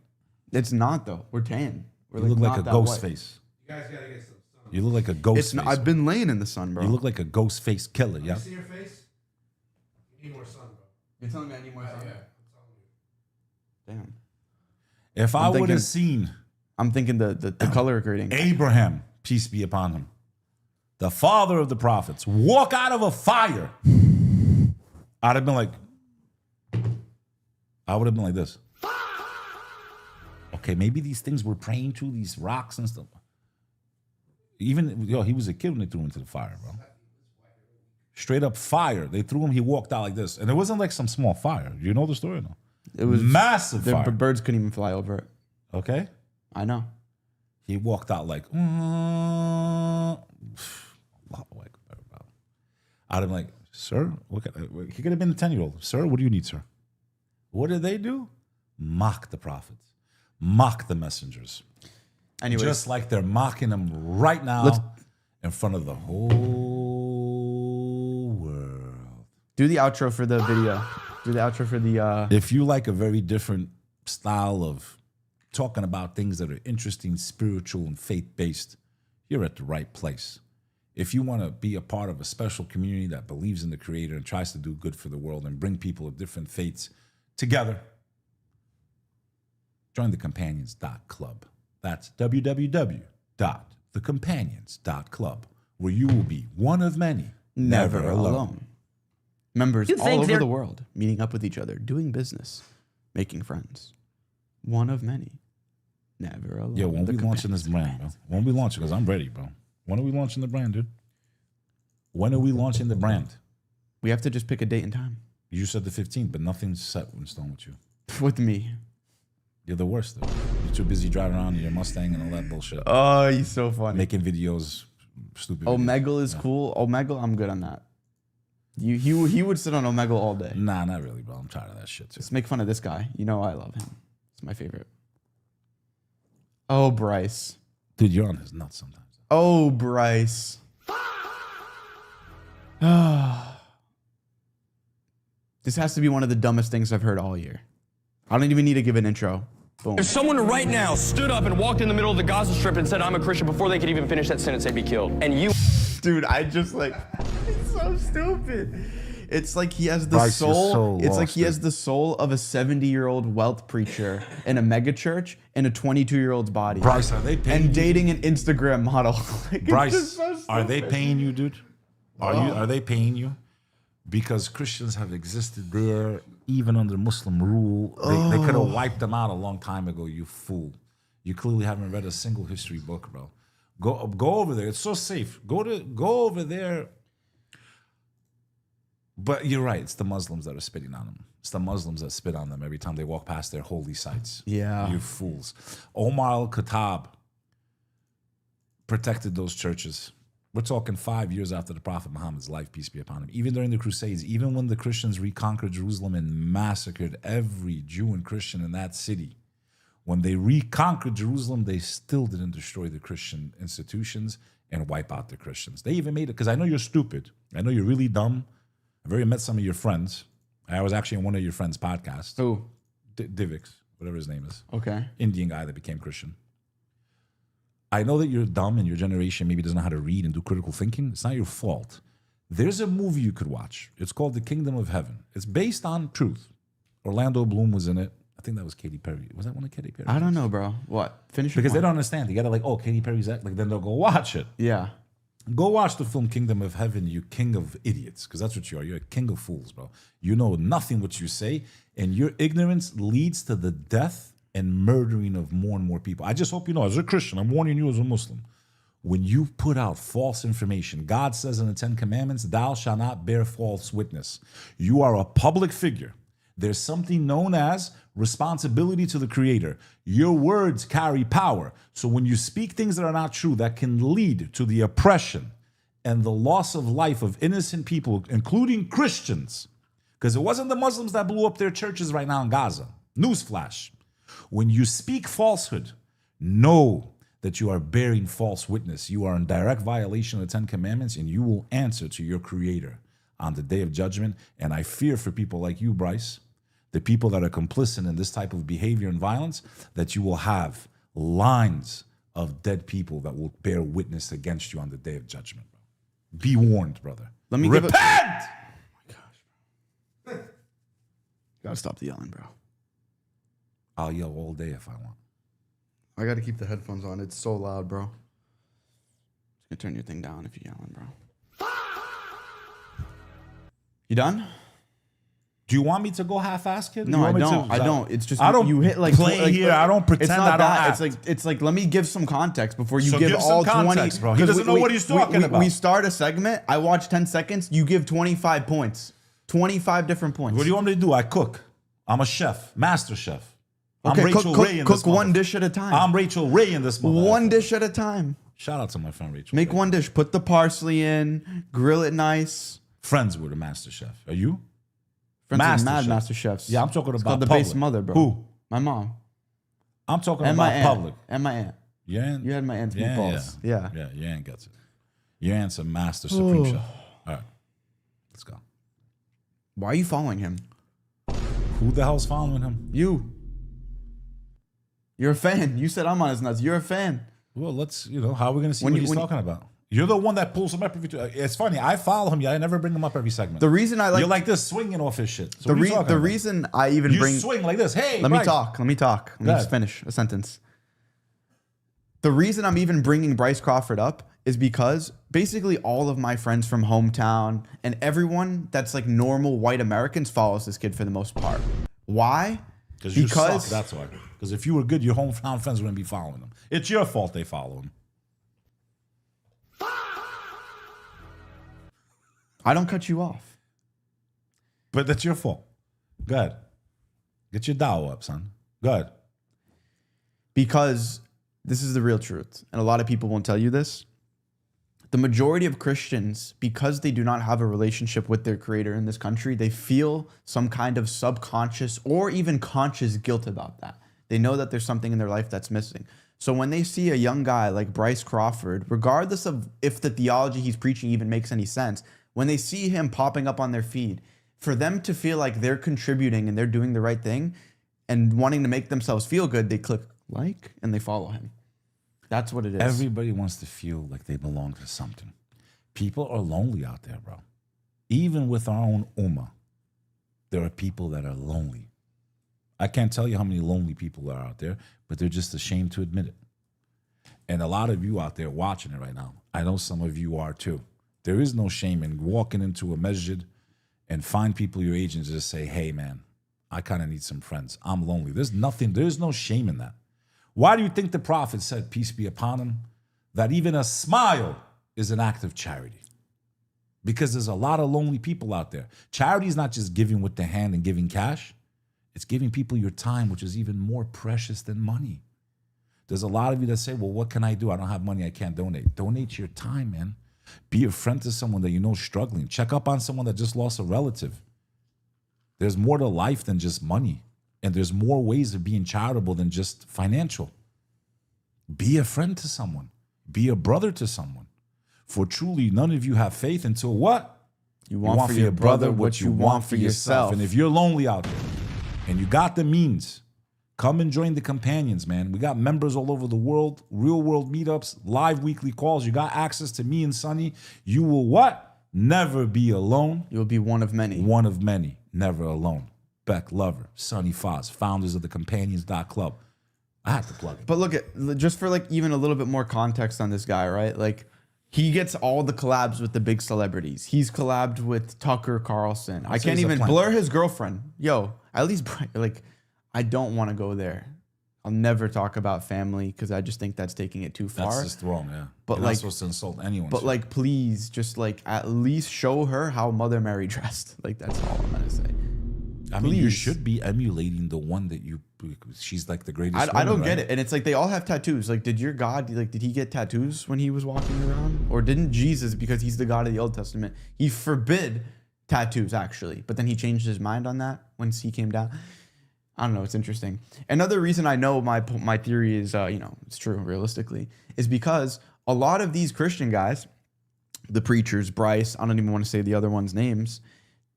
Speaker 2: It's not, though. We're tan. We're
Speaker 1: You look like a
Speaker 2: not that
Speaker 1: ghost
Speaker 2: white.
Speaker 1: face.
Speaker 3: You guys gotta get some sun.
Speaker 1: You look like a ghost
Speaker 2: It's
Speaker 1: face.
Speaker 2: not, I've been laying in the sun, bro.
Speaker 1: You look like a ghost face killer, yeah?
Speaker 3: You see your face? You need more sun, bro.
Speaker 2: You're telling me I need more sun?
Speaker 3: Yeah, I'm telling you.
Speaker 2: Damn.
Speaker 1: If I
Speaker 2: I'm
Speaker 1: would
Speaker 2: thinking-
Speaker 1: have seen
Speaker 2: I'm thinking the color grading.
Speaker 1: Abraham, peace be upon him, the father of the prophets, walk out of a fire, I'd have been like, I would have been like this. Okay, maybe these things we're praying to, these rocks and stuff. Even, he was a kid when they threw him into the fire, bro. Straight up fire. They threw him, he walked out like this. And it wasn't like some small fire. You know the story or no?
Speaker 2: It was
Speaker 1: massive
Speaker 2: the
Speaker 1: fire.
Speaker 2: birds couldn't even fly over it.
Speaker 1: Okay?
Speaker 2: I know.
Speaker 1: He walked out like, I'd have been like, sir, he could have been a 10-year-old. Sir, what do you need, sir? What did they do? Mock the prophets, mock the messengers.
Speaker 2: Anyways,
Speaker 1: Just like they're mocking them right now in front of the whole world.
Speaker 2: do the outro for the video. Do the outro for the...
Speaker 1: If you like a very different style of talking about things that are interesting, spiritual, and faith-based, you're at the right place. If you want to be a part of a special community that believes in the Creator and tries to do good for the world and bring people of different faiths together, join the Companions.club. That's www.thecompanions.club, where you will be one of many, never alone.
Speaker 2: Members
Speaker 5: You
Speaker 2: all
Speaker 5: think
Speaker 2: over
Speaker 5: they're-
Speaker 2: the world meeting up with each other, doing business, making friends. One of many, never alone.
Speaker 1: Yeah, when
Speaker 2: The
Speaker 1: we launching this
Speaker 2: Companions.
Speaker 1: brand, bro? When we launching? Because I'm ready, bro. When are we launching the brand, dude? When are we launching the brand?
Speaker 2: We have to just pick a date and time.
Speaker 1: You said the 15th, but nothing's set in stone with you.
Speaker 2: With me.
Speaker 1: You're the worst, though. You're too busy driving around in your Mustang and all that bullshit.
Speaker 2: Oh, he's so funny.
Speaker 1: Making videos, stupid
Speaker 2: Omegle
Speaker 1: videos.
Speaker 2: is cool. Omegle, I'm good on that. He would sit on Omegle all day.
Speaker 1: Nah, not really, bro. I'm tired of that shit, too.
Speaker 2: Let's make fun of this guy. You know I love him. It's my favorite. Oh, Bryce.
Speaker 1: Dude, you're on his nuts sometimes.
Speaker 2: Oh, Bryce. This has to be one of the dumbest things I've heard all year. I don't even need to give an intro. Boom.
Speaker 6: If someone right now stood up and walked in the middle of the Gaza Strip and said, I'm a Christian, before they could even finish that sentence, they'd be killed. And you...
Speaker 2: Dude, I just like... It's so stupid. It's like he has the
Speaker 1: Bryce, you're
Speaker 2: soul...
Speaker 1: so
Speaker 2: it's like
Speaker 1: lost,
Speaker 2: he has the soul of a 70-year-old wealth preacher in a mega church in a 22-year-old's body.
Speaker 1: Bryce, are they paying
Speaker 2: And
Speaker 1: you?
Speaker 2: dating an Instagram model. Like, it's
Speaker 1: Bryce,
Speaker 2: just so
Speaker 1: are they
Speaker 2: stupid.
Speaker 1: paying you, dude? Are they paying you? Because Christians have existed there even under Muslim rule. They could have wiped them out a long time ago, you fool. You clearly haven't read a single history book, bro. Go over there. It's so safe. Go over there. But you're right. It's the Muslims that are spitting on them. It's the Muslims that spit on them every time they walk past their holy sites.
Speaker 2: Yeah.
Speaker 1: You fools. Omar al-Khattab protected those churches. We're talking 5 years after the Prophet Muhammad's life, peace be upon him. Even during the Crusades, even when the Christians reconquered Jerusalem and massacred every Jew and Christian in that city, when they reconquered Jerusalem, they still didn't destroy the Christian institutions and wipe out the Christians. They even made it, because I know you're stupid. I know you're really dumb. I've already met some of your friends. I was actually on one of your friends' podcasts.
Speaker 2: Who?
Speaker 1: Divix, whatever his name is.
Speaker 2: Okay.
Speaker 1: Indian guy that became Christian. I know that you're dumb and your generation maybe doesn't know how to read and do critical thinking. It's not your fault. There's a movie you could watch. It's called The Kingdom of Heaven. It's based on truth. Orlando Bloom was in it. I think that was Katy Perry. Was that one of Katy Perry?
Speaker 2: I don't know, bro. What? Finish your
Speaker 1: Because they
Speaker 2: point.
Speaker 1: don't understand. They got to like, oh, Katy Perry's that. Like, then they'll go watch it.
Speaker 2: Yeah.
Speaker 1: Go watch the film Kingdom of Heaven, you king of idiots. Because that's what you are. You're a king of fools, bro. You know nothing what you say. And your ignorance leads to the death and murdering of more and more people. I just hope you know, as a Christian, I'm warning you as a Muslim. When you put out false information, God says in the 10 Commandments, thou shalt not bear false witness. You are a public figure. There's something known as responsibility to the Creator. Your words carry power. So when you speak things that are not true, that can lead to the oppression and the loss of life of innocent people, including Christians, because it wasn't the Muslims that blew up their churches right now in Gaza. Newsflash. When you speak falsehood, know that you are bearing false witness. You are in direct violation of the 10 Commandments, and you will answer to your Creator on the day of judgment. And I fear for people like you, Bryce, the people that are complicit in this type of behavior and violence, that you will have lines of dead people that will bear witness against you on the day of judgment. Be warned, brother.
Speaker 2: Let me
Speaker 1: repent.
Speaker 2: Oh my gosh, bro. Gotta stop the yelling, bro.
Speaker 1: I'll yell all day if I want.
Speaker 2: I gotta keep the headphones on. It's so loud, bro. Just gonna turn your thing down if you're yelling, bro. You done?
Speaker 1: Do you want me to go half-assed, kid?
Speaker 2: No,
Speaker 1: You
Speaker 2: I
Speaker 1: want me
Speaker 2: don't.
Speaker 1: to-
Speaker 2: I don't. It's just
Speaker 1: I don't
Speaker 2: you hit like
Speaker 1: play here. I don't pretend
Speaker 2: It's not
Speaker 1: I don't
Speaker 2: that.
Speaker 1: act.
Speaker 2: It's like let me give some context before you
Speaker 1: So
Speaker 2: give
Speaker 1: give some
Speaker 2: all
Speaker 1: context,
Speaker 2: 20.
Speaker 1: bro. He
Speaker 2: 'cause
Speaker 1: doesn't know what he's talking about.
Speaker 2: We start a segment. I watch 10 seconds. You give 25 points. 25 different points.
Speaker 1: What do you want me to do? I cook. I'm a chef, master chef.
Speaker 2: Okay,
Speaker 1: I'm Rachel Ray in this
Speaker 2: cook one
Speaker 1: motherfucker.
Speaker 2: dish at a time.
Speaker 1: I'm Rachel Ray in this motherfucker.
Speaker 2: One dish at a time.
Speaker 1: Shout out to my friend Rachel.
Speaker 2: Make
Speaker 1: Ray.
Speaker 2: one dish. Put the parsley in. Grill it nice.
Speaker 1: Friends with a master chef. Are you?
Speaker 2: Friends
Speaker 1: Master
Speaker 2: with mad
Speaker 1: chef.
Speaker 2: master chefs.
Speaker 1: Yeah, I'm talking
Speaker 2: It's
Speaker 1: about
Speaker 2: called the
Speaker 1: public.
Speaker 2: base mother, bro.
Speaker 1: Who?
Speaker 2: My mom.
Speaker 1: I'm talking
Speaker 2: And my
Speaker 1: about
Speaker 2: aunt.
Speaker 1: public.
Speaker 2: And my aunt.
Speaker 1: Your aunt?
Speaker 2: You had my aunt's
Speaker 1: Yeah,
Speaker 2: meatballs. Yeah.
Speaker 1: Yeah, your aunt gets it. Your aunt's a master supreme chef. All right, let's go.
Speaker 2: Why are you following him?
Speaker 1: Who the hell's following him?
Speaker 2: You. You're a fan. You said I'm on his nuts. You're a fan.
Speaker 1: Well, let's, how are we going to see
Speaker 2: When
Speaker 1: what
Speaker 2: you-
Speaker 1: he's
Speaker 2: when-
Speaker 1: talking about? You're the one that pulls him up every two. It's funny. I follow him. Yeah, I never bring him up every segment.
Speaker 2: The reason I like
Speaker 1: You're like this, swinging off his shit. So
Speaker 2: the,
Speaker 1: what are you talking
Speaker 2: the
Speaker 1: about?
Speaker 2: reason I even
Speaker 1: You
Speaker 2: bring
Speaker 1: swing like this. Hey,
Speaker 2: Let me
Speaker 1: Bryce.
Speaker 2: talk. Let me talk. Let me
Speaker 1: Go
Speaker 2: just
Speaker 1: ahead.
Speaker 2: finish a sentence. The reason I'm even bringing Bryce Crawford up is because basically all of my friends from hometown and everyone that's like normal white Americans follows this kid for the most part. Why?
Speaker 1: Because you suck, that's why. Because if you were good, your hometown friends wouldn't be following him. It's your fault they follow him.
Speaker 2: I don't cut you off.
Speaker 1: But that's your fault. Go ahead. Get your Tao up, son. Go ahead.
Speaker 2: Because this is the real truth, and a lot of people won't tell you this. The majority of Christians, because they do not have a relationship with their creator in this country, they feel some kind of subconscious or even conscious guilt about that. They know that there's something in their life that's missing. So when they see a young guy like Bryce Crawford, regardless of if the theology he's preaching even makes any sense, when they see him popping up on their feed, for them to feel like they're contributing and they're doing the right thing and wanting to make themselves feel good, they click like and they follow him. That's what it is.
Speaker 1: Everybody wants to feel like they belong to something. People are lonely out there, bro. Even with our own ummah, there are people that are lonely. I can't tell you how many lonely people are out there, but they're just ashamed to admit it. And a lot of you out there watching it right now, I know some of you are too. There is no shame in walking into a masjid and find people your age and just say, hey, man, I kind of need some friends. I'm lonely. There's no shame in that. Why do you think the prophet said, peace be upon him, that even a smile is an act of charity? Because there's a lot of lonely people out there. Charity is not just giving with the hand and giving cash. It's giving people your time, which is even more precious than money. There's a lot of you that say, well, what can I do? I don't have money. I can't donate. Donate your time, man. Be a friend to someone that you know is struggling. Check up on someone that just lost a relative. There's more to life than just money. And there's more ways of being charitable than just financial. Be a friend to someone. Be a brother to someone. For truly, none of you have faith until what?
Speaker 2: You want for your brother what you want for yourself.
Speaker 1: And if you're lonely out there and you got the means, come and join the companions, man. We got members all over the world, real world meetups, live weekly calls. You got access to me and Sonny. You will what? Never be alone.
Speaker 2: You'll be one of many.
Speaker 1: One of many. Never alone. Beck Lover, Sonny Foz, founders of the Companions.club. I have to plug it.
Speaker 2: But look at, just for like even a little bit more context on this guy, right? Like he gets all the collabs with the big celebrities. He's collabed with Tucker Carlson. I can't even blur his girlfriend. Yo, at least like I don't want to go there. I'll never talk about family because I just think that's taking it too far.
Speaker 1: That's just wrong, yeah.
Speaker 2: But
Speaker 1: You're
Speaker 2: like,
Speaker 1: not supposed to insult anyone.
Speaker 2: But like, please, just like at least show her how Mother Mary dressed. Like that's all I'm gonna say.
Speaker 1: I mean, you should be emulating the one that you. She's like the greatest.
Speaker 2: I don't get it, and it's like they all have tattoos. Like, did your God did he get tattoos when he was walking around, or didn't Jesus, because he's the God of the Old Testament, he forbid tattoos actually, but then he changed his mind on that once he came down. I don't know. It's interesting. Another reason I know my theory is it's true realistically is because a lot of these Christian guys, the preachers, Bryce, I don't even want to say the other ones' names,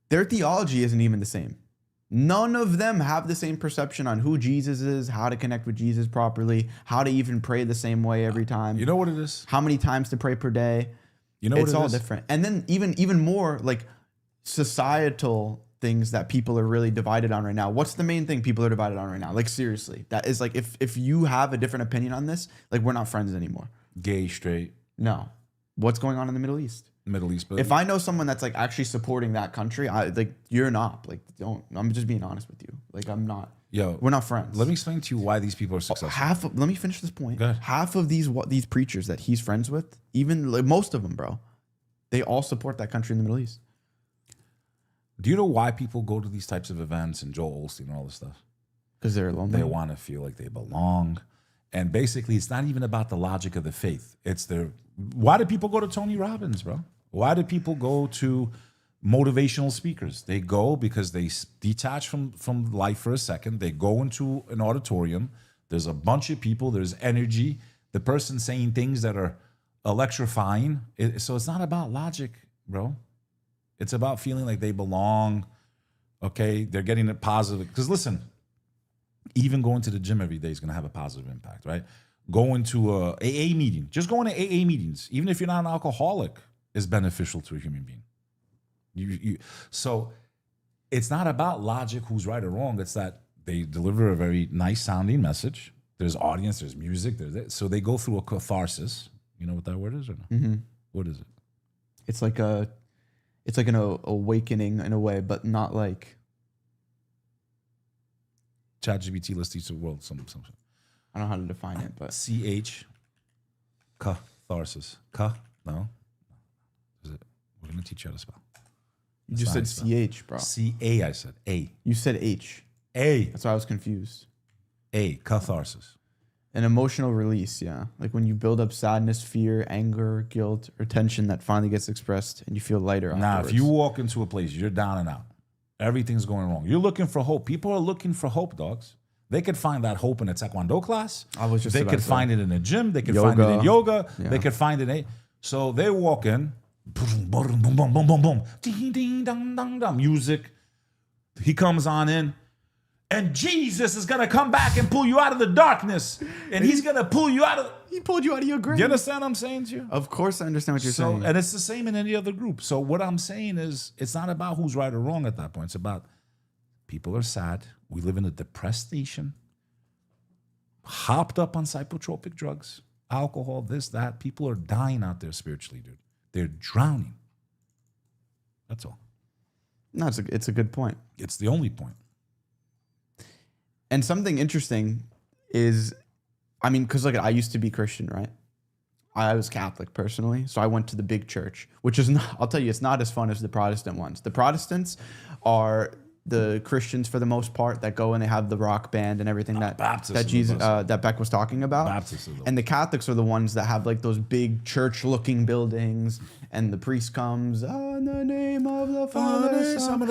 Speaker 2: their theology isn't even the same. None of them have the same perception on who Jesus is, how to connect with Jesus properly, how to even pray the same way every time.
Speaker 1: You know what it is?
Speaker 2: How many times to pray per day.
Speaker 1: You know what it is?
Speaker 2: It's all different. And then even more like societal things that people are really divided on right now. What's the main thing people are divided on right now? Like seriously, that is like if you have a different opinion on this, like we're not friends anymore.
Speaker 1: Gay, straight.
Speaker 2: No. What's going on in the Middle East?
Speaker 1: But
Speaker 2: if I know someone that's like actually supporting that country, you're not. Like, don't. I'm just being honest with you. Like, I'm not.
Speaker 1: Yo,
Speaker 2: we're not friends.
Speaker 1: Let me explain to you why these people are successful.
Speaker 2: Let me finish this point.
Speaker 1: Go ahead.
Speaker 2: Half of these preachers that he's friends with, even like most of them, bro, they all support that country in the Middle East.
Speaker 1: Do you know why people go to these types of events and Joel Osteen and all this stuff?
Speaker 2: Because they're lonely.
Speaker 1: They want to feel like they belong. And basically, it's not even about the logic of the faith. It's why do people go to Tony Robbins, bro? Why do people go to motivational speakers? They go because they detach from life for a second. They go into an auditorium. There's a bunch of people. There's energy. The person saying things that are electrifying. So it's not about logic, bro. It's about feeling like they belong. Okay, they're getting it positive. Because listen, even going to the gym every day is going to have a positive impact, right? Going to a AA meeting, just going to AA meetings, even if you're not an alcoholic, is beneficial to a human being. So it's not about logic, who's right or wrong. It's that they deliver a very nice sounding message. There's audience, there's music, so they go through a catharsis. You know what that word is or no? Mm-hmm. What is it?
Speaker 2: It's like an awakening in a way, but not like
Speaker 1: ChatGPT. Let's teach the world some.
Speaker 2: I don't know how to define it, but
Speaker 1: catharsis. No. Is it? We're gonna teach you how to spell.
Speaker 2: You just said CH, bro.
Speaker 1: C-A, I said. A.
Speaker 2: You said H.
Speaker 1: A.
Speaker 2: That's why I was confused.
Speaker 1: A. Catharsis.
Speaker 2: An emotional release, yeah. Like when you build up sadness, fear, anger, guilt, or tension that finally gets expressed and you feel lighter
Speaker 1: Now,
Speaker 2: afterwards.
Speaker 1: if you walk into a place, you're down and out. Everything's going wrong. You're looking for hope. People are looking for hope, dogs. They could find that hope in a taekwondo class.
Speaker 2: I was just
Speaker 1: They
Speaker 2: about
Speaker 1: could
Speaker 2: to say.
Speaker 1: find it in a gym. They could find it in yoga.
Speaker 2: Yeah.
Speaker 1: They could find it in... So they walk in, boom, boom, boom, boom, boom, boom, boom, ding, ding, dong, dong, dong, music. He comes on in, and Jesus is going to come back and pull you out of the darkness. And he's going to pull you out of...
Speaker 2: He pulled you out of your grave.
Speaker 1: You understand what I'm saying to you?
Speaker 2: Of course I understand what you're saying.
Speaker 1: And it's the same in any other group. So what I'm saying is, it's not about who's right or wrong at that point. It's about people are sad. We live in a depressed nation. Hopped up on psychotropic drugs, alcohol, this, that. People are dying out there spiritually, dude. They're drowning. That's all.
Speaker 2: No, it's a good point.
Speaker 1: It's the only point.
Speaker 2: And something interesting is, I mean, because look, I used to be Christian, right? I was Catholic personally, so I went to the big church, which is not, I'll tell you, it's not as fun as the Protestant ones. The Protestants are the Christians for the most part that go and they have the rock band and everything that Jesus that Beck was talking about.
Speaker 1: Baptists are the
Speaker 2: And the Catholics are the ones that have like those big church-looking buildings, and the priest comes in the name of the Father, Son.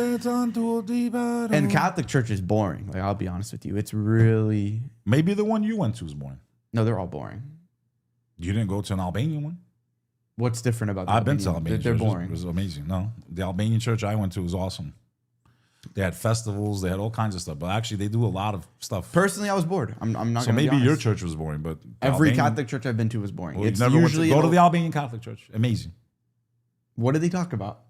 Speaker 2: And Catholic church is boring. Like, I'll be honest with you, it's really
Speaker 1: Maybe the one you went to is boring.
Speaker 2: no, they're all boring.
Speaker 1: You didn't go to an Albanian one?
Speaker 2: What's different about?
Speaker 1: I've been to Albanian
Speaker 2: They're
Speaker 1: churches.
Speaker 2: boring.
Speaker 1: It was amazing. No, the Albanian church I went to was awesome. They had festivals. They had all kinds of stuff. But actually, they do a lot of stuff.
Speaker 2: Personally, I was bored. I'm not.
Speaker 1: So
Speaker 2: gonna be
Speaker 1: maybe your
Speaker 2: honest.
Speaker 1: church was boring, but the
Speaker 2: Every
Speaker 1: Albanian-
Speaker 2: Catholic church I've been to was boring.
Speaker 1: Well,
Speaker 2: It's
Speaker 1: you never went to,
Speaker 2: usually
Speaker 1: go to the Albanian Catholic church. Amazing.
Speaker 2: What do they talk about?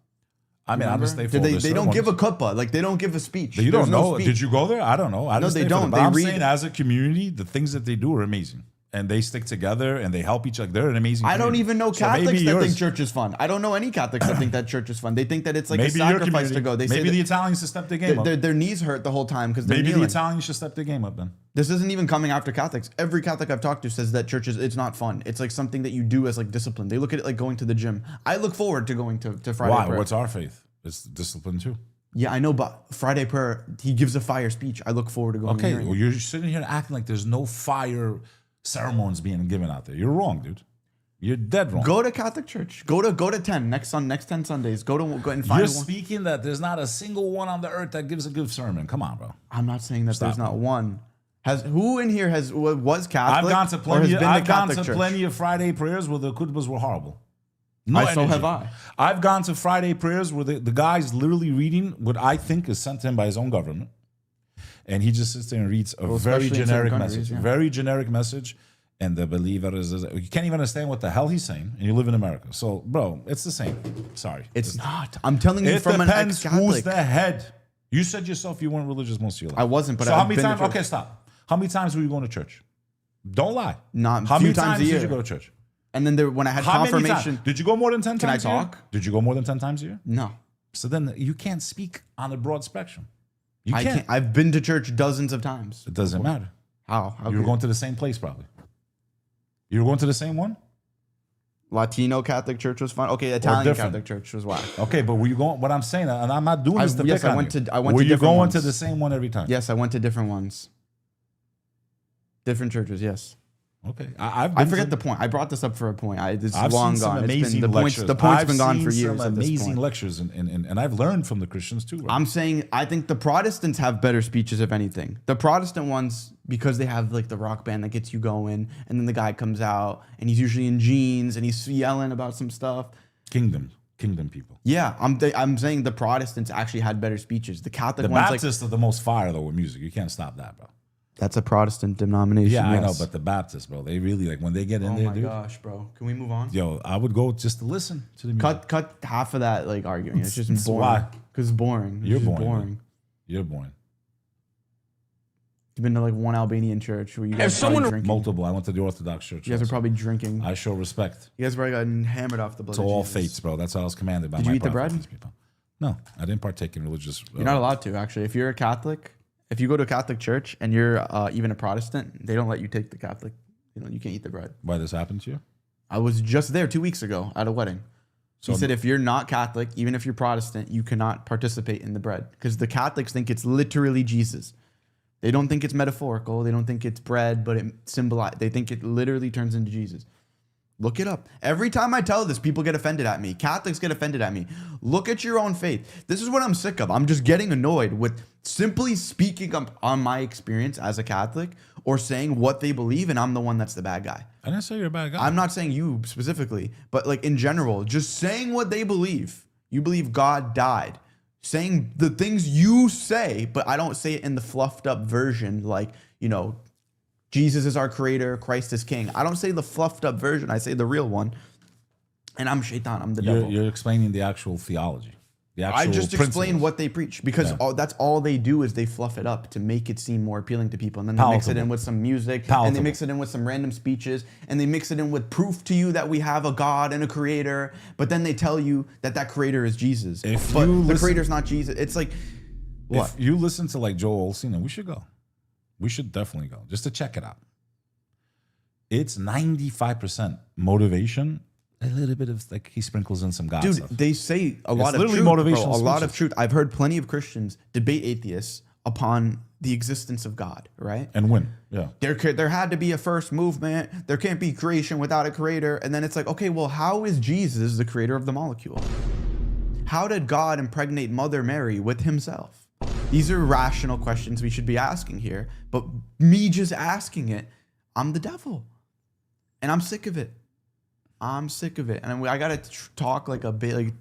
Speaker 1: I mean, I just stay for all
Speaker 2: They
Speaker 1: their
Speaker 2: don't give a
Speaker 1: ceremonies.
Speaker 2: kutba. Like, they don't give a speech.
Speaker 1: You don't
Speaker 2: There's no
Speaker 1: know.
Speaker 2: speech.
Speaker 1: Did you go there? I don't know. I
Speaker 2: No,
Speaker 1: just
Speaker 2: they
Speaker 1: stay for them.
Speaker 2: don't.
Speaker 1: But
Speaker 2: They
Speaker 1: I'm
Speaker 2: read-
Speaker 1: saying, as a community, the things that they do are amazing. And they stick together and they help each other. They're an amazing
Speaker 2: I don't
Speaker 1: community.
Speaker 2: even know
Speaker 1: So maybe
Speaker 2: Catholics that
Speaker 1: yours-
Speaker 2: think church is fun. I don't know any Catholics that think that church is fun. They think that it's like
Speaker 1: maybe
Speaker 2: a
Speaker 1: your
Speaker 2: sacrifice
Speaker 1: community.
Speaker 2: to go. They
Speaker 1: Maybe
Speaker 2: say
Speaker 1: the
Speaker 2: that
Speaker 1: Italians should step the game up.
Speaker 2: their knees hurt the whole time because they're
Speaker 1: Maybe the
Speaker 2: kneeling.
Speaker 1: Italians should step the game up then.
Speaker 2: This isn't even coming after Catholics. Every Catholic I've talked to says that church it's not fun. It's like something that you do as like discipline. They look at it like going to the gym. I look forward to going to Friday
Speaker 1: Why?
Speaker 2: prayer.
Speaker 1: What's our faith? It's discipline too.
Speaker 2: Yeah, I know, but Friday prayer, he gives a fire speech. I look forward to going.
Speaker 1: Okay,
Speaker 2: and hearing
Speaker 1: well,
Speaker 2: it.
Speaker 1: you're sitting here acting like there's no fire ceremonies being given out there. You're wrong, dude. You're dead wrong.
Speaker 2: Go to Catholic church. Go to 10 next 10 Sundays. Go and find
Speaker 1: You're
Speaker 2: one.
Speaker 1: speaking that there's not a single one on the earth that gives a good sermon. Come on, bro.
Speaker 2: I'm not saying that there's
Speaker 1: Stop.
Speaker 2: not one. Who in here was Catholic?
Speaker 1: I've gone to
Speaker 2: or has
Speaker 1: plenty.
Speaker 2: been to
Speaker 1: I've gone
Speaker 2: Catholic
Speaker 1: to
Speaker 2: church?
Speaker 1: plenty of Friday prayers where the khutbahs were horrible. No
Speaker 2: So
Speaker 1: energy.
Speaker 2: have I.
Speaker 1: I've gone to Friday prayers where the guy's literally reading what I think is sent to him by his own government, and he just sits there and reads a very
Speaker 2: especially in certain
Speaker 1: generic
Speaker 2: countries,
Speaker 1: message.
Speaker 2: yeah.
Speaker 1: Very generic message, and the believer is you can't even understand what the hell he's saying, and you live in America. So, bro, it's the same. Sorry,
Speaker 2: It's not. I'm telling you
Speaker 1: It
Speaker 2: from an
Speaker 1: depends who's
Speaker 2: ex-Catholic.
Speaker 1: the head. You said yourself you weren't religious most of your life.
Speaker 2: I wasn't, but
Speaker 1: so
Speaker 2: I've
Speaker 1: how many
Speaker 2: been to
Speaker 1: times?
Speaker 2: church.
Speaker 1: Okay, stop. How many times were you going to church? Don't lie.
Speaker 2: Not
Speaker 1: How
Speaker 2: few
Speaker 1: many
Speaker 2: times a
Speaker 1: did
Speaker 2: year.
Speaker 1: you go to church?
Speaker 2: And then when I had
Speaker 1: How many
Speaker 2: confirmation,
Speaker 1: times? Did you go more than 10
Speaker 2: Can I
Speaker 1: times a year?
Speaker 2: talk?
Speaker 1: Did you go more than 10 times a year?
Speaker 2: no,
Speaker 1: So then you can't speak on a broad spectrum. You
Speaker 2: I
Speaker 1: can't.
Speaker 2: can't. I've been to church dozens of times.
Speaker 1: It doesn't matter.
Speaker 2: How?
Speaker 1: You were going to the same place probably. You were going to the same one?
Speaker 2: Latino Catholic church was fun. Okay, Italian
Speaker 1: different.
Speaker 2: Catholic church was whack.
Speaker 1: Okay, but were you going, what I'm saying, and I'm not doing this to
Speaker 2: yes,
Speaker 1: pick
Speaker 2: I
Speaker 1: on
Speaker 2: went
Speaker 1: you.
Speaker 2: to- I went
Speaker 1: Were
Speaker 2: to
Speaker 1: you
Speaker 2: different
Speaker 1: going to
Speaker 2: ones.
Speaker 1: the same one every time?
Speaker 2: Yes, I went to different ones. Different churches, yes.
Speaker 1: Okay. I've
Speaker 2: I
Speaker 1: been
Speaker 2: forget
Speaker 1: to-
Speaker 2: the point. I brought this up for a point. This
Speaker 1: I've
Speaker 2: is long
Speaker 1: seen some
Speaker 2: gone.
Speaker 1: amazing
Speaker 2: The
Speaker 1: lectures.
Speaker 2: point's been gone
Speaker 1: I've
Speaker 2: for
Speaker 1: seen
Speaker 2: years.
Speaker 1: some
Speaker 2: at this
Speaker 1: amazing
Speaker 2: point.
Speaker 1: lectures, and I've learned from the Christians too. Right?
Speaker 2: I'm saying I think the Protestants have better speeches, if anything. The Protestant ones, because they have like the rock band that gets you going, and then the guy comes out and he's usually in jeans and he's yelling about some stuff.
Speaker 1: Kingdom people.
Speaker 2: Yeah, I'm saying the Protestants actually had better speeches. The Catholic
Speaker 1: The
Speaker 2: ones,
Speaker 1: Baptists are the most fire though with music. You can't stop that, bro.
Speaker 2: that's a Protestant denomination.
Speaker 1: Yeah, I know,
Speaker 2: yes.
Speaker 1: but the Baptists, bro, they really like when they get in
Speaker 2: Oh
Speaker 1: there,
Speaker 2: my
Speaker 1: dude.
Speaker 2: gosh, bro! Can we move on?
Speaker 1: Yo, I would go just to listen to the music.
Speaker 2: Cut half of that like arguing. It's just
Speaker 1: It's
Speaker 2: boring.
Speaker 1: why?
Speaker 2: Because it's boring. It's
Speaker 1: You're
Speaker 2: just
Speaker 1: boring, man. You're boring.
Speaker 2: You've been to like one Albanian church where you guys are probably drinking.
Speaker 1: Multiple. I went to the Orthodox Church.
Speaker 2: You guys are
Speaker 1: also.
Speaker 2: probably drinking.
Speaker 1: I show respect
Speaker 2: You guys probably got hammered off the blood.
Speaker 1: to
Speaker 2: of
Speaker 1: all
Speaker 2: Jesus.
Speaker 1: faiths, bro. That's how I was commanded by
Speaker 2: Did
Speaker 1: my
Speaker 2: you eat the
Speaker 1: prophet,
Speaker 2: bread?
Speaker 1: these people. No, I didn't partake in religious.
Speaker 2: You're not allowed to, actually. If you're a Catholic, if you go to a Catholic church and you're even a Protestant, they don't let you take the Catholic. You can't eat the bread.
Speaker 1: Why this happened to you?
Speaker 2: I was just there 2 weeks ago at a wedding. He said, if you're not Catholic, even if you're Protestant, you cannot participate in the bread. Because the Catholics think it's literally Jesus. They don't think it's metaphorical. They don't think it's bread, but it symbolizes. They think it literally turns into Jesus. Look it up. Every time I tell this, people get offended at me. Catholics get offended at me. Look at your own faith. This is what I'm sick of. I'm just getting annoyed with simply speaking up on my experience as a Catholic or saying what they believe, and I'm the one that's the bad guy.
Speaker 1: I didn't say you're a bad guy.
Speaker 2: I'm not saying you specifically, but like in general, just saying what they believe. You believe God died. Saying the things you say, but I don't say it in the fluffed up version like, you know, Jesus is our creator, Christ is king. I don't say the fluffed up version. I say the real one. And I'm Shaitan. I'm the devil.
Speaker 1: You're explaining the actual theology. The actual
Speaker 2: I just
Speaker 1: principles.
Speaker 2: explain what they preach because that's all they do is they fluff it up to make it seem more appealing to people. And then they mix it in with some music and they mix it in with some random speeches and they mix it in with proof to you that we have a God and a creator. But then they tell you that that creator is Jesus. But the creator's not Jesus. It's like, what?
Speaker 1: If you listen to like Joel Osteen, we should go. We should definitely go just to check it out. It's 95% motivation. A little bit of like he sprinkles in some God
Speaker 2: Dude,
Speaker 1: stuff.
Speaker 2: they say a lot of
Speaker 1: literally
Speaker 2: truth,
Speaker 1: motivational
Speaker 2: bro, a lot of
Speaker 1: speeches.
Speaker 2: truth. I've heard plenty of Christians debate atheists upon the existence of God, right?
Speaker 1: And win. Yeah.
Speaker 2: There had to be a first movement. There can't be creation without a creator. And then it's like, okay, well, how is Jesus the creator of the molecule? How did God impregnate Mother Mary with himself? These are rational questions we should be asking here. But me just asking it, I'm the devil. And I'm sick of it. I'm sick of it. And I got to talk like a bit like...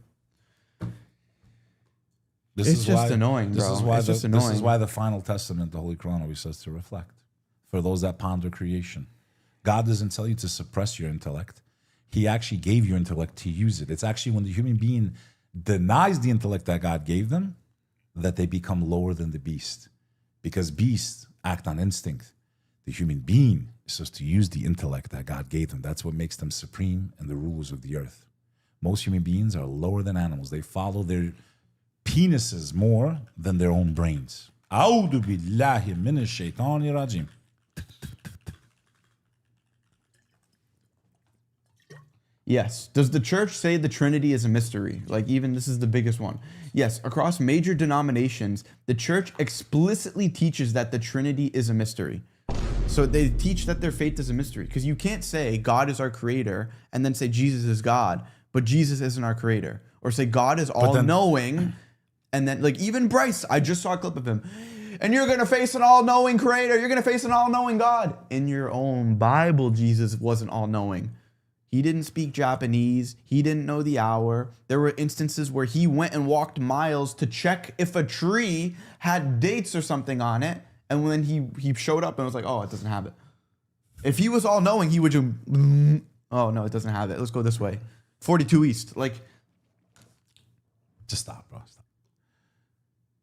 Speaker 2: It's just annoying, bro. It's just annoying.
Speaker 1: This is why the final testament, the Holy Quran, always says to reflect. For those that ponder creation. God doesn't tell you to suppress your intellect. He actually gave your intellect to use it. It's actually when the human being denies the intellect that God gave them that they become lower than the beast. Because beasts act on instinct. The human being is supposed to use the intellect that God gave them. That's what makes them supreme and the rulers of the earth. Most human beings are lower than animals. They follow their penises more than their own brains. A'udhu billahi minash shaitani rajim.
Speaker 2: Yes. Does the church say the Trinity is a mystery? Like even this is the biggest one. Yes. Across major denominations, the church explicitly teaches that the Trinity is a mystery. So they teach that their faith is a mystery because you can't say God is our creator and then say Jesus is God, but Jesus isn't our creator. Or say God is all-knowing and then like even Bryce, I just saw a clip of him. And you're going to face an all-knowing creator. You're going to face an all-knowing God. In your own Bible, Jesus wasn't all-knowing. He didn't speak Japanese. He didn't know the hour. There were instances where he went and walked miles to check if a tree had dates or something on it. And when he showed up and was like, oh, it doesn't have it. If he was all-knowing, he would just, oh, no, it doesn't have it. Let's go this way. 42 East. Like,
Speaker 1: just stop, bro.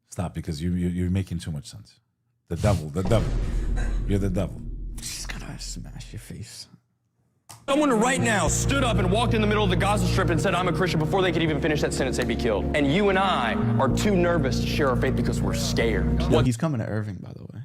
Speaker 1: Stop because you're making too much sense. The devil. You're the devil.
Speaker 2: She's gonna smash your face.
Speaker 6: Someone right now stood up and walked in the middle of the Gaza Strip and said, I'm a Christian before they could even finish that sentence, they'd be killed. And you and I are too nervous to share our faith because we're scared.
Speaker 2: He's coming to Irving, by the way.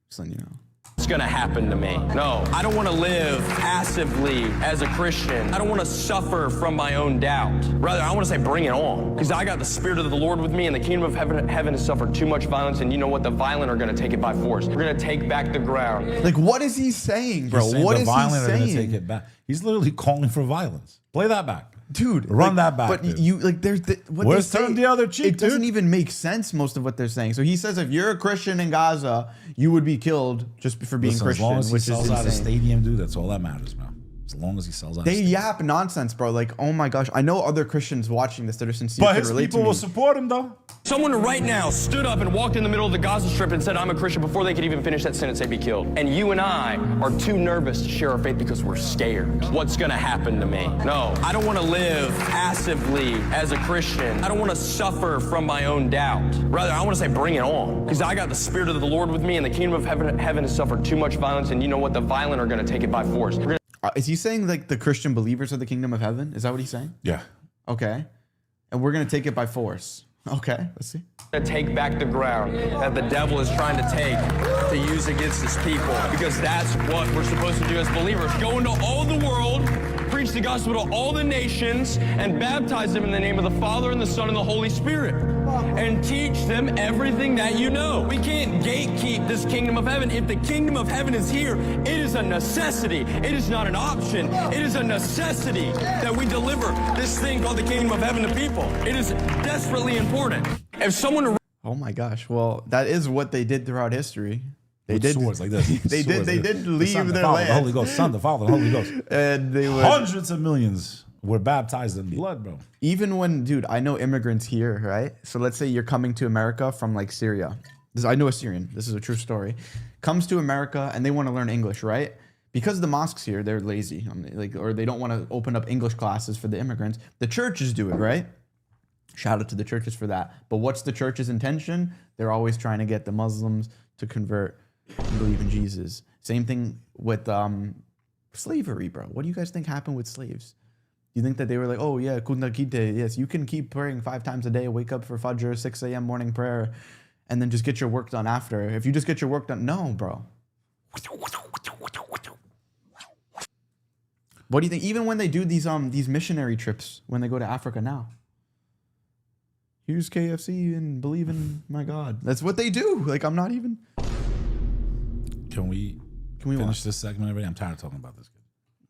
Speaker 2: Just letting you know.
Speaker 6: What's gonna happen to me? No, I don't want to live passively as a Christian. I don't want to suffer from my own doubt. Rather, I want to say, bring it on. Because I got the Spirit of the Lord with me, and the kingdom of heaven has suffered too much violence, and you know what? The violent are going to take it by force. We're going to take back the ground.
Speaker 2: Like, what is he saying, bro? What is he saying?
Speaker 1: Take it back. He's literally calling for violence. Play that back.
Speaker 2: Dude,
Speaker 1: run that back.
Speaker 2: But
Speaker 1: dude.
Speaker 2: you like there's what
Speaker 1: Where's
Speaker 2: they say,
Speaker 1: turn the other cheek,
Speaker 2: it doesn't even make sense, most of what they're saying. So he says if you're a Christian in Gaza, you would be killed just for being Christian,
Speaker 1: as long as he
Speaker 2: which
Speaker 1: sells
Speaker 2: is
Speaker 1: out a
Speaker 2: insane.
Speaker 1: stadium, dude, that's all that matters, bro. As long as he sells out.
Speaker 2: They yap nonsense, bro. Like, oh my gosh, I know other Christians watching this that are sincere.
Speaker 1: But his people will support him, though.
Speaker 6: Someone right now stood up and walked in the middle of the Gaza Strip and said, I'm a Christian before they could even finish that sentence, they'd be killed. And you and I are too nervous to share our faith because we're scared. What's going to happen to me? No, I don't want to live passively as a Christian. I don't want to suffer from my own doubt. Rather, I want to say, bring it on. Because I got the Spirit of the Lord with me, and the kingdom of heaven has suffered too much violence, and you know what? The violent are going to take it by force.
Speaker 2: Is he saying like the Christian believers are the kingdom of heaven? Is that what he's saying?
Speaker 1: Yeah.
Speaker 2: Okay. And we're going to take it by force. Okay, let's see.
Speaker 6: To take back the ground that the devil is trying to take to use against his people, because that's what we're supposed to do as believers. Go into all the world, preach the gospel to all the nations and baptize them in the name of the Father and the Son and the Holy Spirit, and teach them everything that you know. We can't gatekeep this kingdom of heaven. If the kingdom of heaven is here, it is a necessity. It is not an option. It is a necessity that we deliver this thing called the kingdom of heaven to people. It is desperately important. If someone...
Speaker 2: Oh my gosh. Well, that is what they did throughout history. They did
Speaker 1: swords like this.
Speaker 2: They did leave
Speaker 1: the Son,
Speaker 2: their
Speaker 1: the Father,
Speaker 2: land.
Speaker 1: the Holy Ghost, Son, the Father, the Holy Ghost.
Speaker 2: And they would,
Speaker 1: Hundreds of millions were baptized in blood, bro.
Speaker 2: even when, dude, I know immigrants here, right? So let's say you're coming to America from like Syria. I know a Syrian. This is a true story. Comes to America and they want to learn English, right? Because the mosques here, they're lazy, or they don't want to open up English classes for the immigrants. The churches do it, right? Shout out to the churches for that. But what's the church's intention? They're always trying to get the Muslims to convert and believe in Jesus. Same thing with slavery, bro. What do you guys think happened with slaves? You think that they were like, oh yeah, 𝐒𝐨𝐬𝐬𝐬, yes, you can keep praying 5 times a day, wake up for Fajr, 6 a.m. morning prayer, and then just get your work done after. If you just get your work done, no, bro. What do you think? Even when they do these missionary trips, when they go to Africa now, here's KFC and believe in my God. That's what they do. Like, I'm not even.
Speaker 1: Can we finish this segment already? I'm tired of talking about this kid.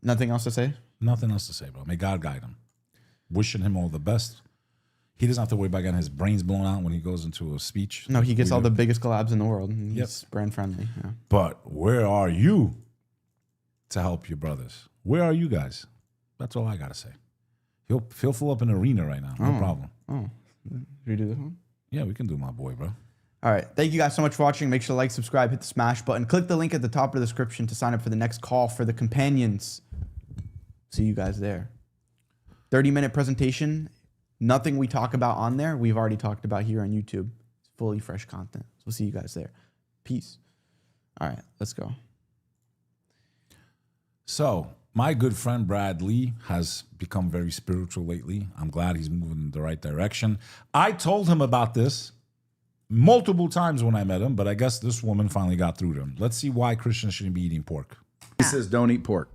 Speaker 2: Nothing else to say?
Speaker 1: Nothing else to say, bro. May God guide him. Wishing him all the best. He doesn't have to worry about getting his brains blown out when he goes into a speech.
Speaker 2: No, he gets all the biggest collabs in the world. And he's brand friendly. Yeah.
Speaker 1: But where are you to help your brothers? Where are you guys? That's all I got to say. He'll fill up an arena right now. No problem.
Speaker 2: Oh, should we do this one?
Speaker 1: Yeah, we can do my boy, bro.
Speaker 2: All right. Thank you guys so much for watching. Make sure to like, subscribe, hit the smash button. Click the link at the top of the description to sign up for the next call for the companions. See you guys there. 30-minute presentation. Nothing we talk about on there, we've already talked about here on YouTube. It's fully fresh content. So we'll see you guys there. Peace. All right, let's go.
Speaker 1: So, my good friend Brad Lee has become very spiritual lately. I'm glad he's moving in the right direction. I told him about this multiple times when I met him, but I guess this woman finally got through to him. Let's see why Christians shouldn't be eating pork.
Speaker 7: He says don't eat pork.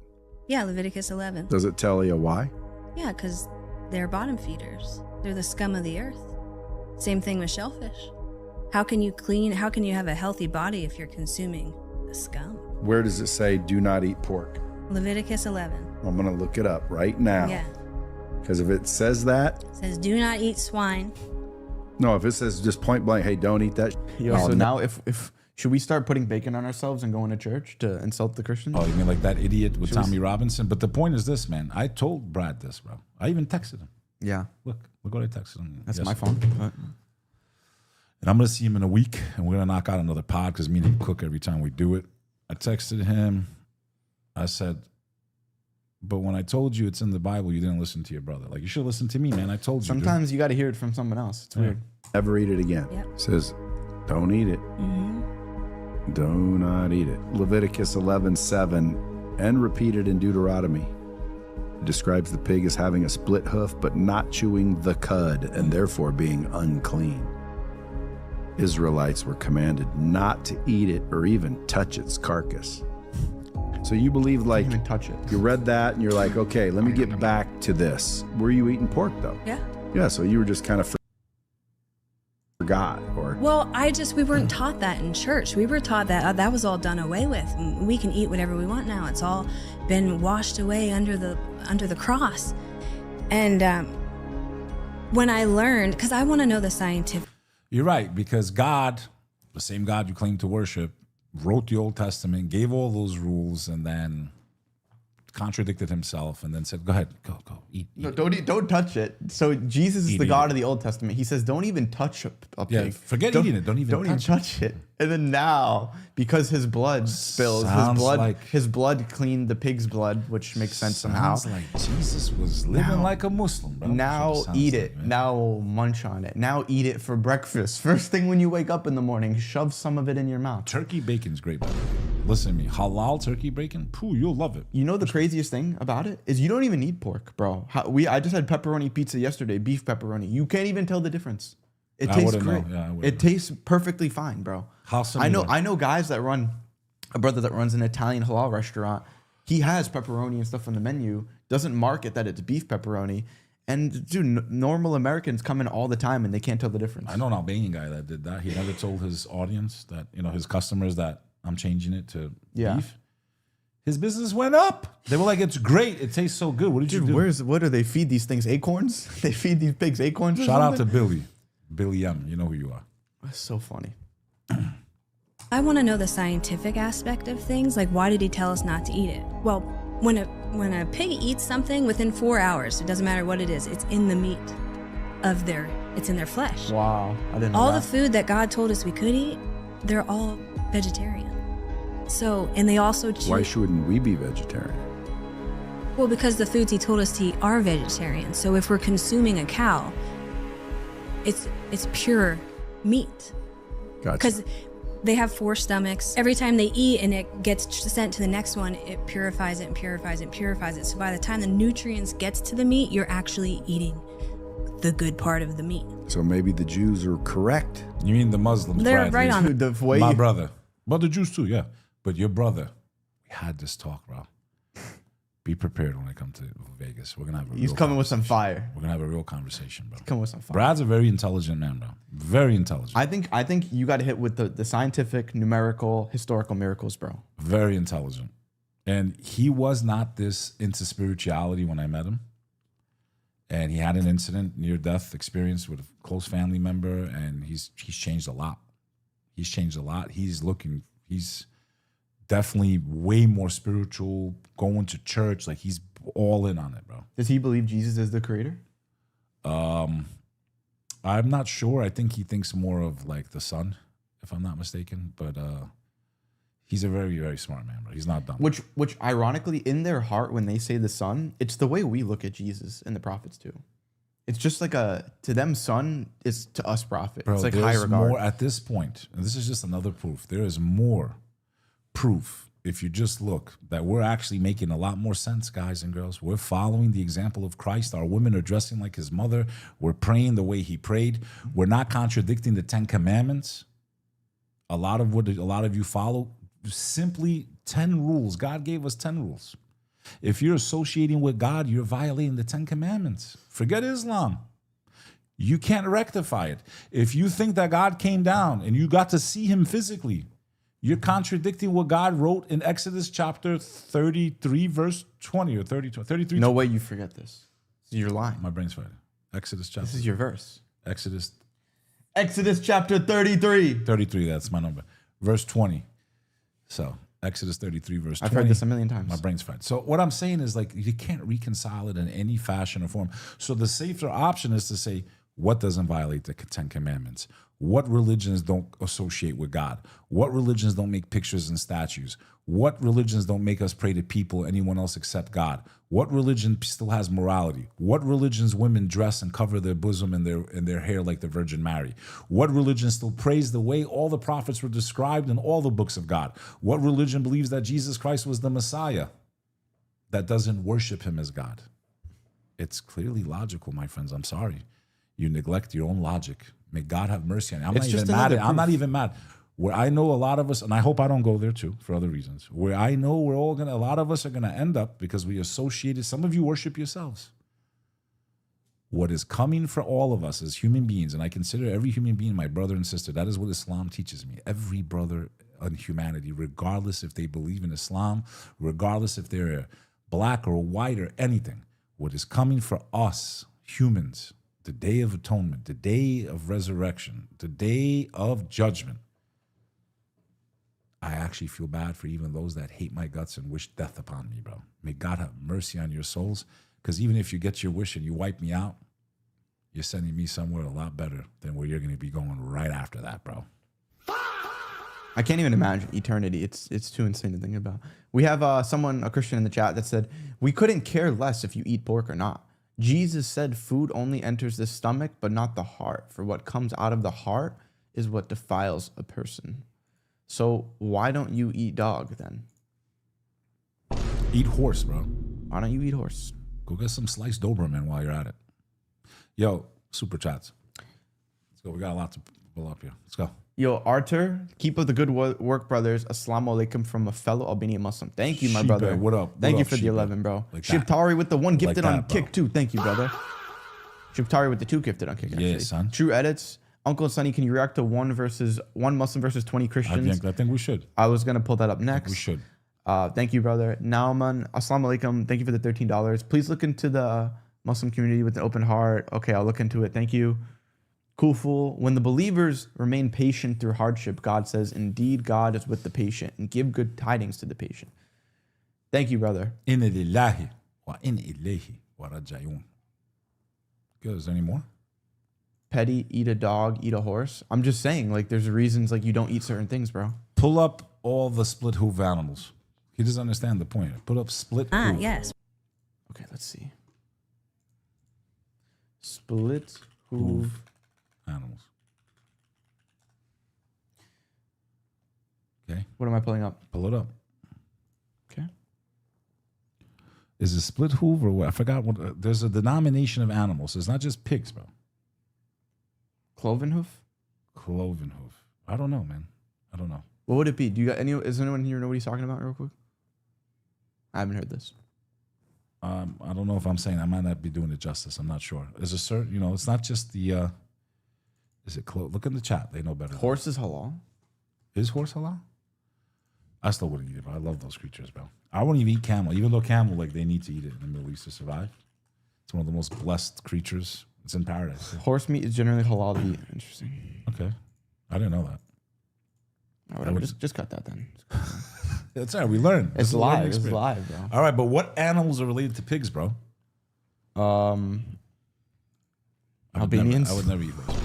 Speaker 8: Yeah, Leviticus 11.
Speaker 7: Does it tell you why?
Speaker 8: Yeah, because they're bottom feeders. They're the scum of the earth. Same thing with shellfish. How can you have a healthy body if you're consuming the scum?
Speaker 7: Where does it say do not eat pork?
Speaker 8: Leviticus 11.
Speaker 7: I'm going to look it up right now.
Speaker 8: Yeah.
Speaker 7: Because if it says that.
Speaker 8: It says do not eat swine.
Speaker 7: No, if it says just point blank, hey, don't eat that.
Speaker 2: Yo, so now if should we start putting bacon on ourselves and going to church to insult the Christians?
Speaker 1: Oh, you mean like that idiot with Tommy Robinson? But the point is this, man. I told Brad this, bro. I even texted him.
Speaker 2: Yeah.
Speaker 1: Look what I texted him.
Speaker 2: That's my phone. But
Speaker 1: and I'm going to see him in a week, and we're going to knock out another pod because me and him cook every time we do it. I texted him. I said, but when I told you it's in the Bible, you didn't listen to your brother. Like, you should listen to me, man. I told you.
Speaker 2: Sometimes you got to hear it from someone else. It's weird.
Speaker 7: Never eat it again.
Speaker 8: Yep.
Speaker 7: It says don't eat it. Do not eat it. Leviticus 11:7 and repeated in Deuteronomy. It describes the pig as having a split hoof but not chewing the cud and therefore being unclean. Israelites were commanded not to eat it or even touch its carcass. So you believe, like,
Speaker 2: Don't even touch it.
Speaker 7: you read that and you're like, okay, let me get back to this. Were you eating pork though?
Speaker 8: Yeah.
Speaker 7: Yeah, so you were just kind of forgot, or
Speaker 8: Well, we weren't taught that in church. We were taught that that was all done away with. We can eat whatever we want now. It's all been washed away under the cross. And when I learned, because I want to know the scientific.
Speaker 1: You're right, because God, the same God you claim to worship, wrote the Old Testament, gave all those rules, and then contradicted himself, and then said, go ahead, go, eat.
Speaker 2: No, don't touch it. So Jesus is the God of the Old Testament. He says, don't even touch a pig.
Speaker 1: Yeah, forget eating it. Don't even
Speaker 2: touch it. And then now, because his blood spills, his blood cleaned the pig's blood, which makes sense somehow.
Speaker 1: Sounds like Jesus was living like a Muslim, bro.
Speaker 2: Now eat it.
Speaker 1: Man.
Speaker 2: Now munch on it. Now eat it for breakfast. First thing when you wake up in the morning, shove some of it in your mouth.
Speaker 1: Turkey bacon's great, by the way. Listen to me. Halal turkey bacon, poo, you'll love it.
Speaker 2: You know the craziest thing about it is you don't even need pork, bro. I just had pepperoni pizza yesterday, beef pepperoni. You can't even tell the difference. It tastes great.
Speaker 1: Yeah,
Speaker 2: it tastes perfectly fine, bro.
Speaker 1: How similar?
Speaker 2: I know guys that run a brother that runs an Italian halal restaurant. He has pepperoni and stuff on the menu. doesn't market that it's beef pepperoni. And dude, normal Americans come in all the time and they can't tell the difference.
Speaker 1: I know an Albanian guy that did that. He never told his audience that, his customers that I'm changing it to beef. His business went up. They were like, it's great. It tastes so good. What did you do?
Speaker 2: What do they feed these things? Acorns? They feed these pigs acorns or
Speaker 1: Shout out to
Speaker 2: something?
Speaker 1: Billy M. You know who you are.
Speaker 2: That's so funny.
Speaker 8: I want to know the scientific aspect of things, like why did he tell us not to eat it? Well, when a pig eats something within 4 hours, it doesn't matter what it is, it's in the meat of it's in their flesh.
Speaker 2: Wow, I didn't know
Speaker 8: All
Speaker 2: that.
Speaker 8: the food that God told us we could eat, they're all vegetarian. So, and they also choose.
Speaker 7: Why shouldn't we be vegetarian?
Speaker 8: Well, because the foods he told us to eat are vegetarian. So if we're consuming a cow, it's pure meat.
Speaker 7: Gotcha.
Speaker 8: Because they have 4 stomachs. Every time they eat and it gets sent to the next one, it purifies it and purifies it and purifies it. So by the time the nutrients gets to the meat, you're actually eating the good part of the meat.
Speaker 7: So maybe the Jews are correct.
Speaker 1: You mean the Muslims?
Speaker 8: They're right on.
Speaker 2: Dude, the way
Speaker 1: My
Speaker 2: you-
Speaker 1: brother. But the Jews too, yeah. But your brother, we had this talk, bro. Be prepared when I come to Vegas. We're going to have a
Speaker 2: He's
Speaker 1: real
Speaker 2: coming with some fire.
Speaker 1: We're going to have a real conversation, bro.
Speaker 2: Coming with some fire.
Speaker 1: Brad's a very intelligent man, bro. Very intelligent.
Speaker 2: I think you got to hit with the scientific, numerical, historical miracles, bro.
Speaker 1: Very intelligent. And he was not this into spirituality when I met him. And he had an incident, near-death experience with a close family member, and he's changed a lot. He's changed a lot. He's definitely way more spiritual, going to church. Like, he's all in on it, bro.
Speaker 2: Does he believe Jesus is the creator?
Speaker 1: I'm not sure. I think he thinks more of like the son, if I'm not mistaken. But he's a very, very smart man, bro. He's not dumb.
Speaker 2: Which ironically, in their heart, when they say the son, it's the way we look at Jesus and the prophets too. It's just like to them, son is to us prophet.
Speaker 1: Bro,
Speaker 2: it's like high
Speaker 1: there's
Speaker 2: regard.
Speaker 1: more at this point, and this is just another proof. There is more proof, if you just look, that we're actually making a lot more sense, guys and girls. We're following the example of Christ. Our women are dressing like his mother. We're praying the way he prayed. We're not contradicting the 10 commandments. A lot of you follow simply 10 rules. God gave us 10 rules. If you're associating with God, you're violating the 10 commandments. Forget Islam. You can't rectify it. If you think that God came down and you got to see him physically, you're contradicting what God wrote in Exodus chapter 33, verse 20 or 33.
Speaker 2: No way you forget this. You're lying.
Speaker 1: My brain's fried. Exodus chapter.
Speaker 2: This is your verse.
Speaker 1: Exodus
Speaker 2: chapter 33.
Speaker 1: 33, that's my number. Verse 20. So, Exodus 33, verse 20.
Speaker 2: I've heard this a million times.
Speaker 1: My brain's fried. So, what I'm saying is, like, you can't reconcile it in any fashion or form. So, the safer option is to say, what doesn't violate the 10 commandments? What religions don't associate with God? What religions don't make pictures and statues? What religions don't make us pray to people, anyone else except God? What religion still has morality? What religions women dress and cover their bosom and their hair like the Virgin Mary? What religion still prays the way all the prophets were described in all the books of God? What religion believes that Jesus Christ was the Messiah that doesn't worship him as God? It's clearly logical, my friends. I'm sorry. You neglect your own logic. May God have mercy on you. I'm
Speaker 2: It's
Speaker 1: not
Speaker 2: just
Speaker 1: even mad.
Speaker 2: another
Speaker 1: I'm not
Speaker 2: proof.
Speaker 1: even mad. Where I know a lot of us, and I hope I don't go there too for other reasons, where I know a lot of us are going to end up because we associated, some of you worship yourselves. What is coming for all of us as human beings, and I consider every human being my brother and sister, that is what Islam teaches me. Every brother in humanity, regardless if they believe in Islam, regardless if they're black or white or anything, what is coming for us humans, the day of atonement, the day of resurrection, the day of judgment, I actually feel bad for even those that hate my guts and wish death upon me, bro. May God have mercy on your souls, because even if you get your wish and you wipe me out, you're sending me somewhere a lot better than where you're going to be going right after that, bro.
Speaker 2: I can't even imagine eternity. It's too insane to think about. We have a Christian in the chat that said, we couldn't care less if you eat pork or not. Jesus said food only enters the stomach, but not the heart. For what comes out of the heart is what defiles a person. So why don't you eat dog then?
Speaker 1: Eat horse, bro.
Speaker 2: Why don't you eat horse?
Speaker 1: Go get some sliced Doberman while you're at it. Yo, super chats. Let's go. We got a lot to pull up here. Let's go.
Speaker 2: Yo, Arthur, keep up the good work, brothers. Assalamu alaikum from a fellow Albanian Muslim. Thank you, my
Speaker 1: Sheba,
Speaker 2: brother.
Speaker 1: what up?
Speaker 2: Thank
Speaker 1: What
Speaker 2: you
Speaker 1: up,
Speaker 2: for the
Speaker 1: Sheba?
Speaker 2: 11, bro.
Speaker 1: Like that.
Speaker 2: Shibtari with the 1
Speaker 1: Like
Speaker 2: gifted
Speaker 1: that,
Speaker 2: on
Speaker 1: bro.
Speaker 2: Kick, too. Thank you, brother. Shibtari with the 2 gifted on Kick, actually.
Speaker 1: Yeah, son.
Speaker 2: True edits. Uncle and Sonny, can you react to one Muslim versus 20 Christians?
Speaker 1: I think we should.
Speaker 2: I was going to pull that up next.
Speaker 1: We should.
Speaker 2: Thank you, brother. Nauman, assalamu alaikum. Thank you for the $13. Please look into the Muslim community with an open heart. Okay, I'll look into it. Thank you. Cool fool. When the believers remain patient through hardship, God says, indeed, God is with the patient and give good tidings to the patient. Thank you, brother.
Speaker 1: Inna lillahi wa inna ilayhi wa raji'un. Good. Is there any more?
Speaker 2: Petty, eat a dog, eat a horse. I'm just saying, like, there's reasons like you don't eat certain things, bro.
Speaker 1: Pull up all the split hoof animals. He doesn't understand the point. Put up split hoof.
Speaker 8: Yes.
Speaker 2: Okay, let's see. Split hoof
Speaker 1: animals. Okay.
Speaker 2: What am I pulling up?
Speaker 1: Pull it up.
Speaker 2: Okay.
Speaker 1: Is it split hoof or what? I forgot what. There's a denomination of animals. It's not just pigs, bro.
Speaker 2: Cloven hoof?
Speaker 1: Cloven hoof. I don't know, man. I don't know.
Speaker 2: What would it be? Do you got any? Is anyone here know what he's talking about, real quick? I haven't heard this.
Speaker 1: I don't know if I'm saying I might not be doing it justice. I'm not sure. There's a certain, it's not just the. Is it look in the chat? They know better.
Speaker 2: Horse is halal.
Speaker 1: Is horse halal? I still wouldn't eat it, but I love those creatures, bro. I wouldn't even eat camel, even though camel, like, they need to eat it in the Middle East to survive. It's one of the most blessed creatures. It's in paradise.
Speaker 2: Horse meat is generally halal to eat. Interesting.
Speaker 1: Okay. I didn't know that.
Speaker 2: Oh, whatever. Just cut that then.
Speaker 1: That's all right. We learned.
Speaker 2: It's live. It's live, bro.
Speaker 1: All right, but what animals are related to pigs, bro?
Speaker 2: Albanians.
Speaker 1: I would never eat those.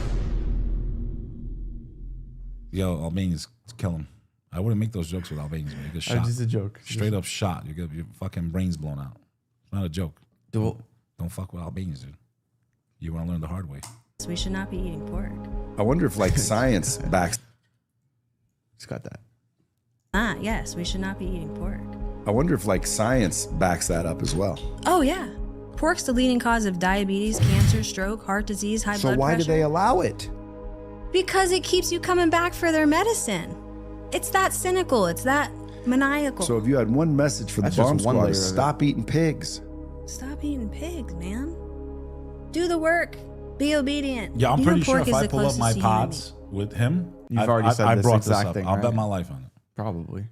Speaker 1: Yo, Albanians, kill them. I wouldn't make those jokes with Albanians, man. You get shot.
Speaker 2: Just a joke.
Speaker 1: Straight up shot. You get your fucking brains blown out. It's not a joke. Don't fuck with Albanians, dude. You want to learn the hard way.
Speaker 8: We should not be eating pork.
Speaker 7: I wonder if like science backs.
Speaker 2: Just got that.
Speaker 8: Yes, we should not be eating pork.
Speaker 7: I wonder if like science backs that up as well.
Speaker 8: Oh, yeah. Pork's the leading cause of diabetes, cancer, stroke, heart disease, high
Speaker 7: So
Speaker 8: blood
Speaker 7: why
Speaker 8: pressure.
Speaker 7: do they allow it?
Speaker 8: Because it keeps you coming back for their medicine. It's that cynical. It's that maniacal.
Speaker 7: So if you had one message for the
Speaker 2: That's just
Speaker 7: bomb
Speaker 2: one
Speaker 7: squad,
Speaker 2: layer
Speaker 7: is
Speaker 2: of it.
Speaker 7: stop eating pigs.
Speaker 8: Stop eating pigs, man. Do the work. Be obedient.
Speaker 1: Yeah, I'm
Speaker 8: You know
Speaker 1: pretty sure
Speaker 8: pork
Speaker 1: if
Speaker 8: is
Speaker 1: I
Speaker 8: the
Speaker 1: pull up
Speaker 8: closest
Speaker 1: my
Speaker 8: to human
Speaker 1: pods with him,
Speaker 2: You've already said
Speaker 1: I
Speaker 2: this
Speaker 1: brought this
Speaker 2: exact
Speaker 1: up.
Speaker 2: thing,
Speaker 1: I'll
Speaker 2: right?
Speaker 1: bet my life on it.
Speaker 2: Probably.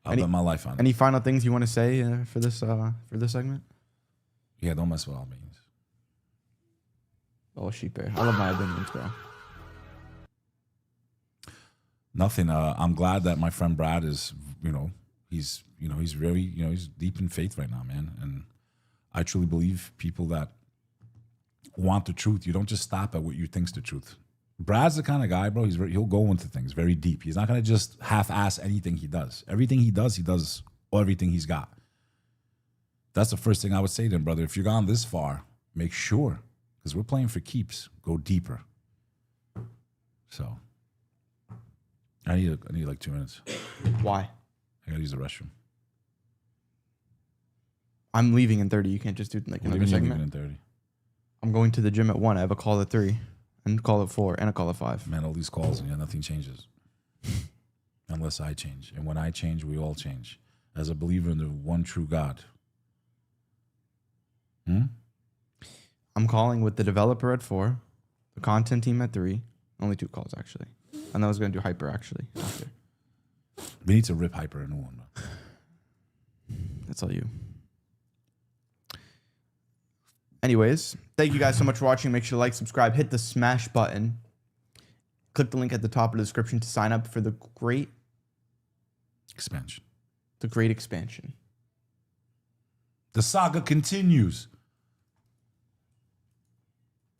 Speaker 1: I'll bet my life on it.
Speaker 2: Any final things you want to say for this segment?
Speaker 1: Yeah, don't mess with Albanians.
Speaker 2: Oh, sheep bear. I love my Albanians, bro.
Speaker 1: Nothing. I'm glad that my friend Brad is, he's very, he's deep in faith right now, man. And I truly believe people that want the truth, you don't just stop at what you think's the truth. Brad's the kind of guy, bro. He'll go into things very deep. He's not gonna just half-ass anything he does. Everything he does everything he's got. That's the first thing I would say to him, brother. If you're gone this far, make sure, because we're playing for keeps. Go deeper. So. I need like 2 minutes.
Speaker 2: Why?
Speaker 1: I gotta use the restroom.
Speaker 2: I'm leaving in 30. You can't just do like
Speaker 1: What do
Speaker 2: another
Speaker 1: you mean you're
Speaker 2: segment.
Speaker 1: leaving in 30?
Speaker 2: I'm going to the gym at 1. I have a call at 3, and call at 4, and a call at 5.
Speaker 1: Man, all these calls and nothing changes. Unless I change. And when I change, we all change. As a believer in the one true God.
Speaker 2: I'm calling with the developer at 4, the content team at 3. Only 2 calls, actually. And I was going to do Hyper, actually, after.
Speaker 1: We need to rip Hyper a new one, bro.
Speaker 2: That's all you. Anyways, thank you guys so much for watching. Make sure to like, subscribe, hit the smash button. Click the link at the top of the description to sign up for the great
Speaker 1: Expansion.
Speaker 2: expansion.
Speaker 1: The saga continues.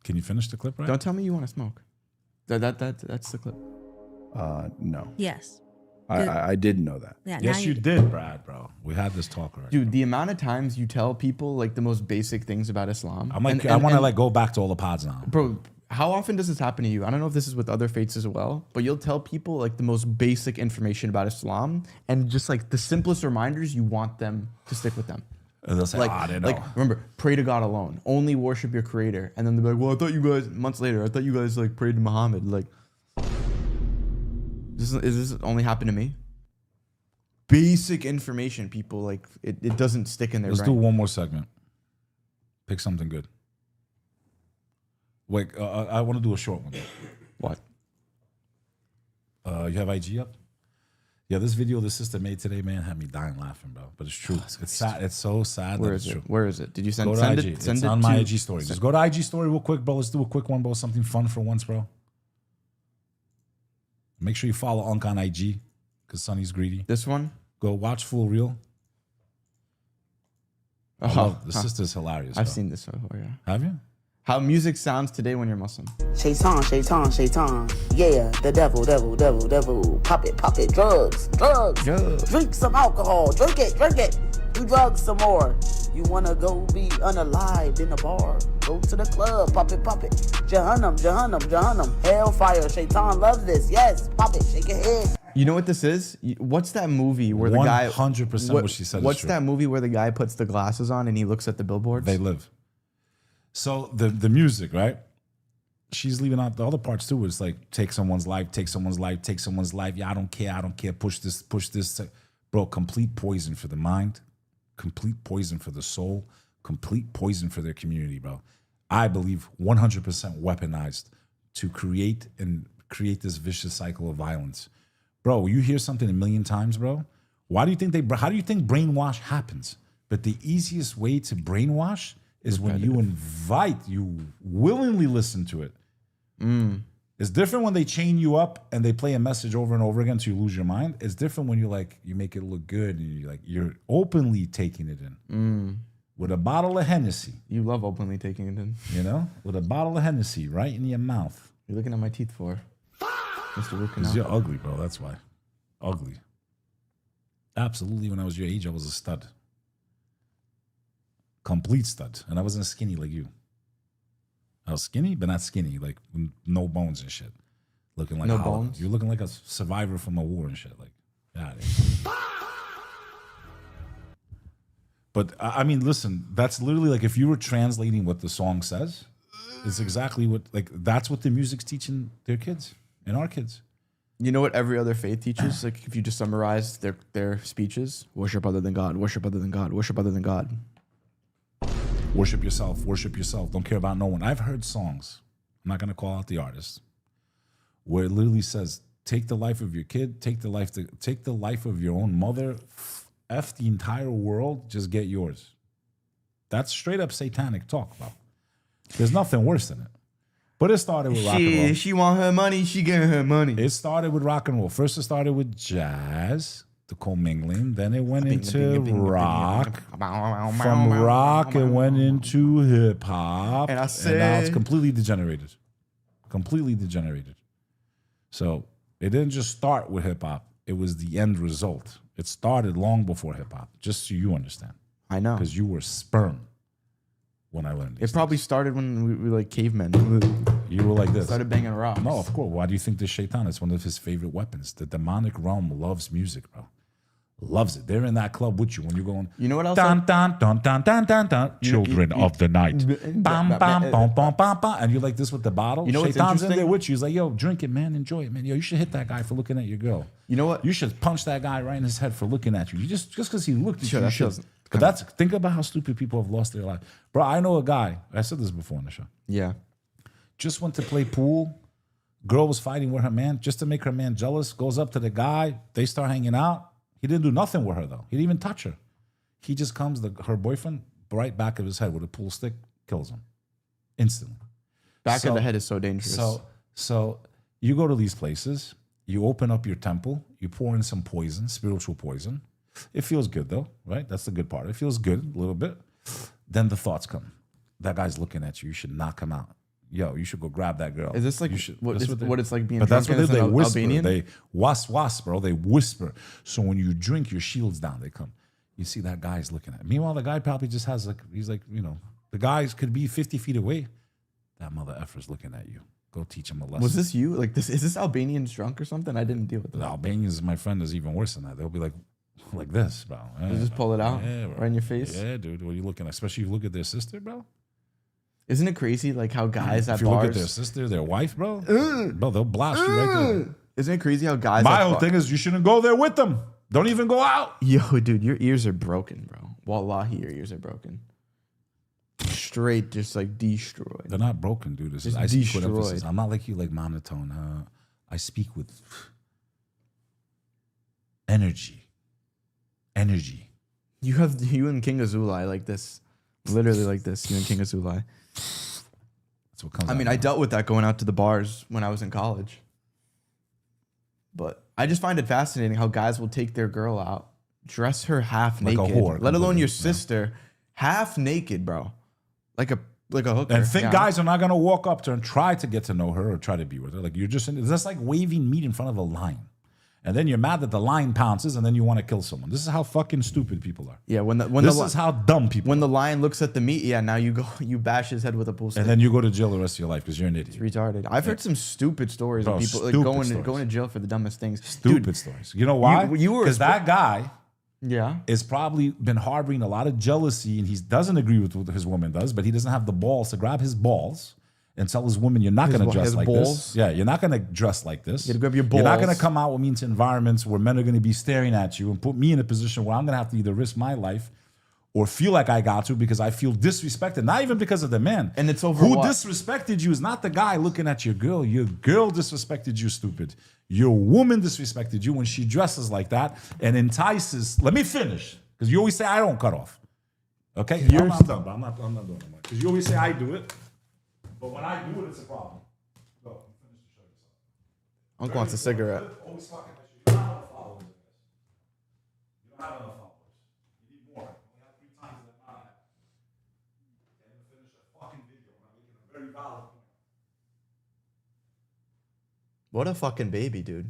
Speaker 1: Can you finish the clip right?
Speaker 2: Don't tell me you want to smoke. That's the clip.
Speaker 7: No.
Speaker 8: Yes.
Speaker 7: I didn't know that.
Speaker 8: Yeah.
Speaker 1: Yes,
Speaker 8: now
Speaker 1: you did, Brad, bro. We had this talk already.
Speaker 2: Dude, the amount of times you tell people like the most basic things about Islam.
Speaker 1: I'm like,
Speaker 2: and-
Speaker 1: I want to
Speaker 2: and-
Speaker 1: like go back to all the pods now.
Speaker 2: Bro, how often does this happen to you? I don't know if this is with other faiths as well, but you'll tell people like the most basic information about Islam and just like the simplest reminders, you want them to stick with them.
Speaker 1: And they'll say, I didn't know.
Speaker 2: Like, remember, pray to God alone. Only worship your creator. And then they'll be like, well, I thought you guys, months later, I thought you guys like prayed to Muhammad. Like, Is this only happened to me? Basic information, people, like it doesn't stick in their
Speaker 1: Let's
Speaker 2: brain.
Speaker 1: do one more segment. Pick something good. Wait, I want to do a short one.
Speaker 2: What?
Speaker 1: You have IG up? Yeah, this video the sister made today, man, had me dying laughing, bro. But it's true. It's sad. It's so sad.
Speaker 2: Where
Speaker 1: that
Speaker 2: is
Speaker 1: it's
Speaker 2: it?
Speaker 1: true.
Speaker 2: Where is it? Did you send,
Speaker 1: Go to
Speaker 2: send
Speaker 1: IG.
Speaker 2: it? Send
Speaker 1: It's
Speaker 2: it
Speaker 1: on
Speaker 2: to,
Speaker 1: my IG story. Just go to IG story real quick, bro. Let's do a quick one, bro. Something fun for once, bro. Make sure you follow Unc on IG because Sonny's greedy.
Speaker 2: This one?
Speaker 1: Go watch Full Real. The sister's hilarious.
Speaker 2: I've
Speaker 1: bro.
Speaker 2: seen this before, yeah.
Speaker 1: Have you?
Speaker 2: How music sounds today when you're Muslim.
Speaker 9: Shaitan, shaitan, shaitan. Yeah, the devil, devil, devil, devil. Pop it, drugs, drugs.
Speaker 2: Drugs.
Speaker 9: Drink some alcohol, drink it, drink it. Do drugs some more. You wanna go be unalived in a bar? Go to the club, pop it, pop it. Jahannam, Jahannam, Jahannam. Hellfire, shaitan loves this. Yes, pop it, shake your head.
Speaker 2: You know what this is? What's that movie where the guy...
Speaker 1: 100% what she said is
Speaker 2: What's
Speaker 1: true.
Speaker 2: that movie where the guy puts the glasses on and he looks at the billboards?
Speaker 1: They live. So the music, right? She's leaving out the other parts too. It's like take someone's life, take someone's life, take someone's life. Yeah, I don't care. Push this. Bro, complete poison for the mind, complete poison for the soul, complete poison for their community, bro. I believe 100% weaponized to create this vicious cycle of violence. Bro, you hear something a million times, bro. How do you think brainwash happens? But the easiest way to brainwash is when you willingly listen to it. It's different when they chain you up and they play a message over and over again until you lose your mind. It's different when you make it look good and you're openly taking it in. With a bottle of Hennessy.
Speaker 2: You love openly taking it in.
Speaker 1: You know? With a bottle of Hennessy right in your mouth.
Speaker 2: You're looking at my teeth for? Mr. Root
Speaker 1: Because you're ugly, bro. That's why. Ugly. Absolutely. When I was your age, I was a stud. Complete stud. And I wasn't skinny like you. I was skinny, but not skinny. Like no bones and shit. Looking like
Speaker 2: no
Speaker 1: Holland.
Speaker 2: bones?
Speaker 1: You're looking like a survivor from a war and shit. Like, yeah. But I mean, listen, that's literally like if you were translating what the song says, it's exactly what, like, that's what the music's teaching their kids and our kids.
Speaker 2: You know what every other faith teaches? Like if you just summarize their speeches, worship other than God, worship other than God, worship other than God.
Speaker 1: Worship yourself, worship yourself. Don't care about no one. I've heard songs, I'm not going to call out the artist, where it literally says, take the life of your kid, take the life of your own mother, F the entire world, just get yours. That's straight up satanic talk, bro. There's nothing worse than it. But it started with rock and roll.
Speaker 2: She want her money, she get her money.
Speaker 1: It started with rock and roll. First it started with jazz, the commingling. Then it went into rock. From rock, it went into hip hop. And now it's completely degenerated. Completely degenerated. So it didn't just start with hip hop. It was the end result. It started long before hip hop, just so you understand.
Speaker 2: I know.
Speaker 1: Because you were sperm when I learned these
Speaker 2: It probably
Speaker 1: things.
Speaker 2: started when we were like cavemen.
Speaker 1: You were like this.
Speaker 2: Started banging rocks.
Speaker 1: No, of course. Why do you think the shaitan is one of his favorite weapons? The demonic realm loves music, bro. Loves it. They're in that club with you when you're going.
Speaker 2: You know what else?
Speaker 1: Dun, dun, dun, dun, dun, dun, dun. Children of the night. Bam, bam, bam, bam, bam, bam. And you're like this with the bottle.
Speaker 2: You know what's
Speaker 1: Shaitan's in
Speaker 2: interesting?
Speaker 1: there with you. He's like, yo, drink it, man. Enjoy it, man. Yo, you should hit that guy for looking at your girl.
Speaker 2: You know what?
Speaker 1: You should punch that guy right in his head for looking at you. You just because he looked at
Speaker 2: Sure,
Speaker 1: you, you
Speaker 2: that
Speaker 1: should.
Speaker 2: feels
Speaker 1: But think about how stupid people have lost their life. Bro, I know a guy. I said this before on the show.
Speaker 2: Yeah.
Speaker 1: Just went to play pool. Girl was fighting with her man just to make her man jealous. Goes up to the guy. They start hanging out. He didn't do nothing with her, though. He didn't even touch her. He just comes, her boyfriend, right back of his head with a pool stick, kills him instantly.
Speaker 2: Back of the head is so dangerous.
Speaker 1: So you go to these places. You open up your temple. You pour in some poison, spiritual poison. It feels good, though, right? That's the good part. It feels good a little bit. Then the thoughts come. That guy's looking at you. You should knock him out. Yo, you should go grab that girl.
Speaker 2: Is this like what it's like being
Speaker 1: but
Speaker 2: drunk?
Speaker 1: That's what they whisper.
Speaker 2: Albanian?
Speaker 1: They was, bro. They whisper. So when you drink, your shield's down. They come. You see that guy's looking at it. Meanwhile, the guy probably just has he's like, the guys could be 50 feet away. That mother effer's looking at you. Go teach him a lesson.
Speaker 2: Was this you? Like this? Is this Albanians drunk or something? I didn't deal with that.
Speaker 1: The Albanians, my friend, is even worse than that. They'll be like this, bro.
Speaker 2: They just pull it out right in your face.
Speaker 1: Yeah, dude. What are you looking at? Especially if you look at their sister, bro.
Speaker 2: Isn't it crazy like how guys at
Speaker 1: if you look at
Speaker 2: bars...
Speaker 1: their sister, their wife, bro, they'll blast you right there.
Speaker 2: Isn't it crazy how guys?
Speaker 1: My whole thing is you shouldn't go there with them. Don't even go out.
Speaker 2: Yo, dude, your ears are broken, bro. Wallahi, your ears are broken. Straight, just like destroyed.
Speaker 1: They're not broken, dude. This is,
Speaker 2: Just
Speaker 1: I speak with emphasis.
Speaker 2: destroyed.
Speaker 1: I'm not like you, like monotone. I speak with energy. Energy.
Speaker 2: You and 𝐂𝐸𝐳𝐧𝐲 like this. Literally like this. You and 𝐂𝐸𝐳𝐧𝐲.
Speaker 1: That's what comes
Speaker 2: I
Speaker 1: out
Speaker 2: mean,
Speaker 1: of
Speaker 2: I
Speaker 1: me.
Speaker 2: dealt with that going out to the bars when I was in college. But I just find it fascinating how guys will take their girl out, dress her half
Speaker 1: Like a
Speaker 2: naked,
Speaker 1: whore,
Speaker 2: let alone your
Speaker 1: completely, yeah.
Speaker 2: sister, half naked, bro. Like a hooker.
Speaker 1: And think
Speaker 2: yeah.
Speaker 1: guys are not gonna walk up to her and try to get to know her or try to be with her. Like you're just that's like waving meat in front of a lion. And then you're mad that the lion pounces and then you want to kill someone. This is how fucking stupid people are.
Speaker 2: Yeah,
Speaker 1: This is how dumb people
Speaker 2: when
Speaker 1: are.
Speaker 2: the lion looks at the meat, yeah, now you bash his head with a pool stick.
Speaker 1: And then you go to jail the rest of your life because you're an idiot.
Speaker 2: Retarded. I've heard some stupid stories
Speaker 1: Bro,
Speaker 2: of people like
Speaker 1: stupid
Speaker 2: going to jail for the dumbest things.
Speaker 1: Stupid
Speaker 2: Dude,
Speaker 1: stories. You know why?
Speaker 2: you were
Speaker 1: Because that guy
Speaker 2: yeah.
Speaker 1: is probably been harboring a lot of jealousy and he doesn't agree with what his woman does, but he doesn't have the balls to grab his balls and tell his woman, you're not going to dress
Speaker 2: his
Speaker 1: like
Speaker 2: balls?
Speaker 1: this. Yeah, you're not going to dress like this.
Speaker 2: You gotta grab your
Speaker 1: You're not going
Speaker 2: balls.
Speaker 1: to come out with me into environments where men are going to be staring at you and put me in a position where I'm going to have to either risk my life or feel like I got to because I feel disrespected. Not even because of the man.
Speaker 2: And it's over
Speaker 1: Who
Speaker 2: what?
Speaker 1: disrespected you is not the guy looking at your girl. Your girl disrespected you, stupid. Your woman disrespected you when she dresses like that and entices. Let me finish. Because you always say I don't cut off. Okay? I'm not done, but I'm not doing it. Because you always say I do it. But when I do it, it's a problem. Go. Finish the show yourself.
Speaker 2: Uncle wants a cigarette.
Speaker 1: Always fucking at you. You don't have enough followers. You don't have enough followers. You need more. You only have 3 times that amount. You can't even finish a fucking video. I'm making a very valid point.
Speaker 2: What a fucking baby, dude.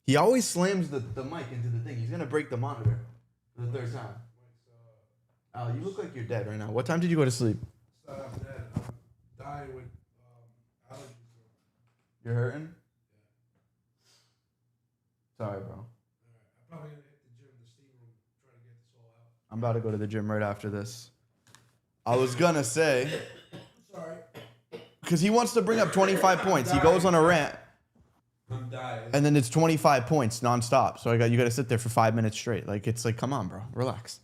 Speaker 2: He always slams the mic into the thing. He's gonna break the monitor for the 3rd time. Al, you look like you're dead right now. What time did you go to sleep?
Speaker 3: I'm dead. I'm dying with allergies.
Speaker 2: You're hurting? Sorry, bro.
Speaker 3: I'm probably gonna hit the gym, the steam room, try to get this all out.
Speaker 2: I'm about to go to the gym right after this. I was gonna say,
Speaker 3: Sorry.
Speaker 2: because he wants to bring up 25 points. He goes on a rant,
Speaker 3: I'm dying.
Speaker 2: and then it's 25 points nonstop. So you got to sit there for 5 minutes straight. Like it's like, come on, bro, relax.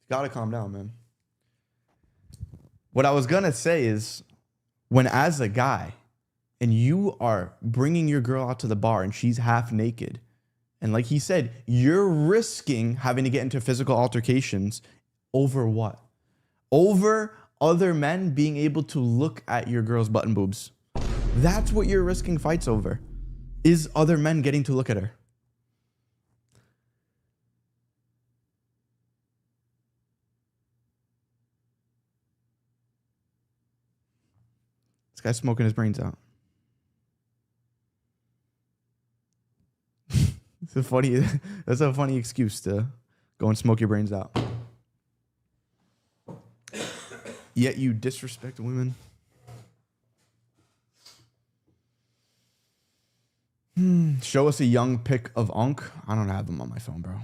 Speaker 2: You gotta calm down, man. What I was gonna say is, when as a guy, and you are bringing your girl out to the bar and she's half naked, and like he said, you're risking having to get into physical altercations over what? Over other men being able to look at your girl's button boobs. That's what you're risking fights over, is other men getting to look at her. This guy's smoking his brains out. That's a funny excuse to go and smoke your brains out. Yet you disrespect women. Show us a young pic of Unk. I don't have him on my phone, bro.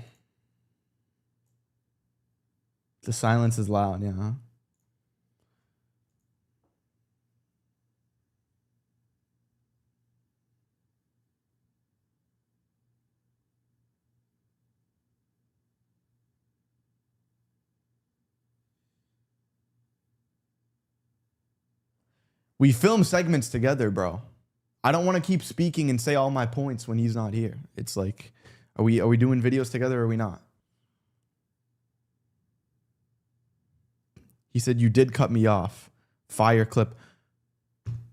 Speaker 2: The silence is loud, yeah. Huh? We film segments together, bro. I don't want to keep speaking and say all my points when he's not here. It's like, are we doing videos together or are we not? He said, you did cut me off. Fire clip.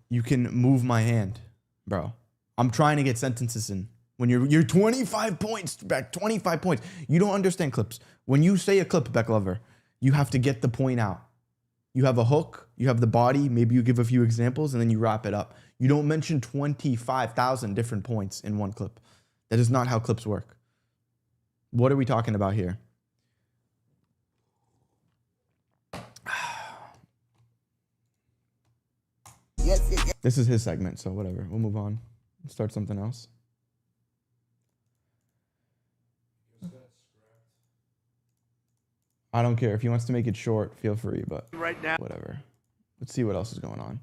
Speaker 2: You can move my hand, bro. I'm trying to get sentences in. When you're 25 points, Beck, 25 points. You don't understand clips. When you say a clip, Beck Lover, you have to get the point out. You have a hook, you have the body, maybe you give a few examples, and then you wrap it up. You don't mention 25,000 different points in one clip. That is not how clips work. What are we talking about here?
Speaker 9: Yes, yes, yes.
Speaker 2: This is his segment, so whatever. We'll move on. Start something else. I don't care. If he wants to make it short, feel free, but
Speaker 10: right now,
Speaker 2: whatever. Let's see what else is going on.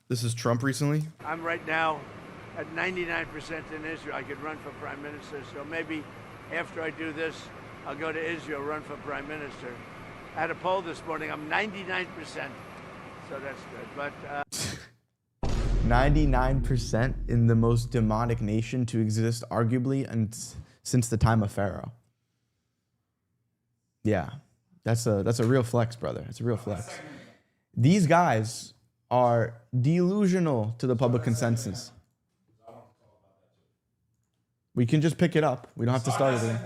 Speaker 2: This is Trump recently.
Speaker 10: I'm right now at 99% in Israel. I could run for prime minister, so maybe after I do this, I'll go to Israel, run for prime minister. I had a poll this morning. I'm 99%, so that's good. But
Speaker 2: 99% in the most demonic nation to exist, arguably, and since the time of Pharaoh. Yeah, that's a real flex, brother. It's a real flex. These guys are delusional to the public consensus. We can just pick it up. We don't have to start it again.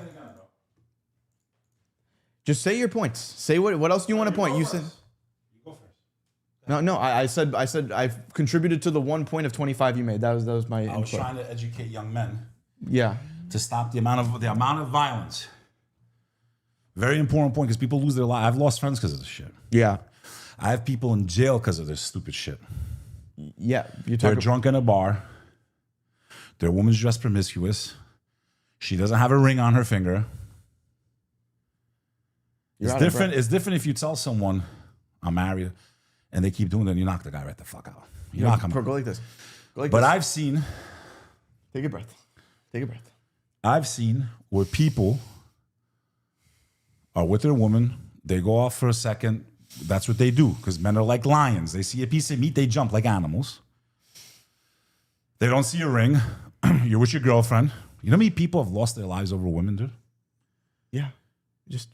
Speaker 2: Just say your points. Say what else do you want to point? You said. No. I said I've contributed to the 1 point of 25 you made. That was my input.
Speaker 1: I was trying to educate young men.
Speaker 2: Yeah.
Speaker 1: To stop the amount of violence. Very important point because people lose their lives. I've lost friends because of this shit.
Speaker 2: Yeah.
Speaker 1: I have people in jail because of this stupid shit.
Speaker 2: Yeah.
Speaker 1: They're drunk in a bar. Their woman's dressed promiscuous. She doesn't have a ring on her finger. It's different. It's different if you tell someone I'm married and they keep doing it and you knock the guy right the fuck out. You knock him out.
Speaker 2: Go like this. Go like
Speaker 1: but
Speaker 2: this.
Speaker 1: I've seen.
Speaker 2: Take a breath. Take a breath.
Speaker 1: I've seen where people are with their woman. They go off for a second. That's what they do because men are like lions. They see a piece of meat, they jump like animals. They don't see a ring. You're with your girlfriend. You know how many people have lost their lives over women, dude?
Speaker 2: Yeah.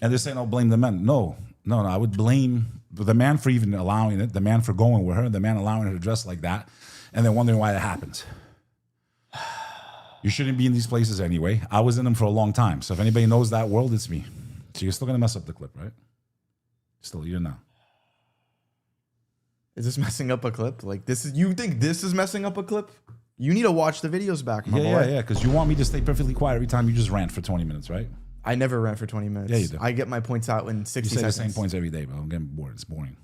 Speaker 1: And they're saying, "Oh, blame the men." No. I would blame the man for even allowing it, the man for going with her, the man allowing her to dress like that, and then wondering why that happens. You shouldn't be in these places anyway. I was in them for a long time. So if anybody knows that world, it's me. So you're still going to mess up the clip, right? Still, you're not.
Speaker 2: Is this messing up a clip? Like this is, you think this is messing up a clip? You need to watch the videos back, my boy.
Speaker 1: Yeah, because you want me to stay perfectly quiet every time you just rant for 20 minutes, right?
Speaker 2: I never rant for 20 minutes.
Speaker 1: Yeah, you do.
Speaker 2: I get my points out in 60
Speaker 1: you say
Speaker 2: seconds.
Speaker 1: the same points every day, bro. I'm getting bored. It's boring.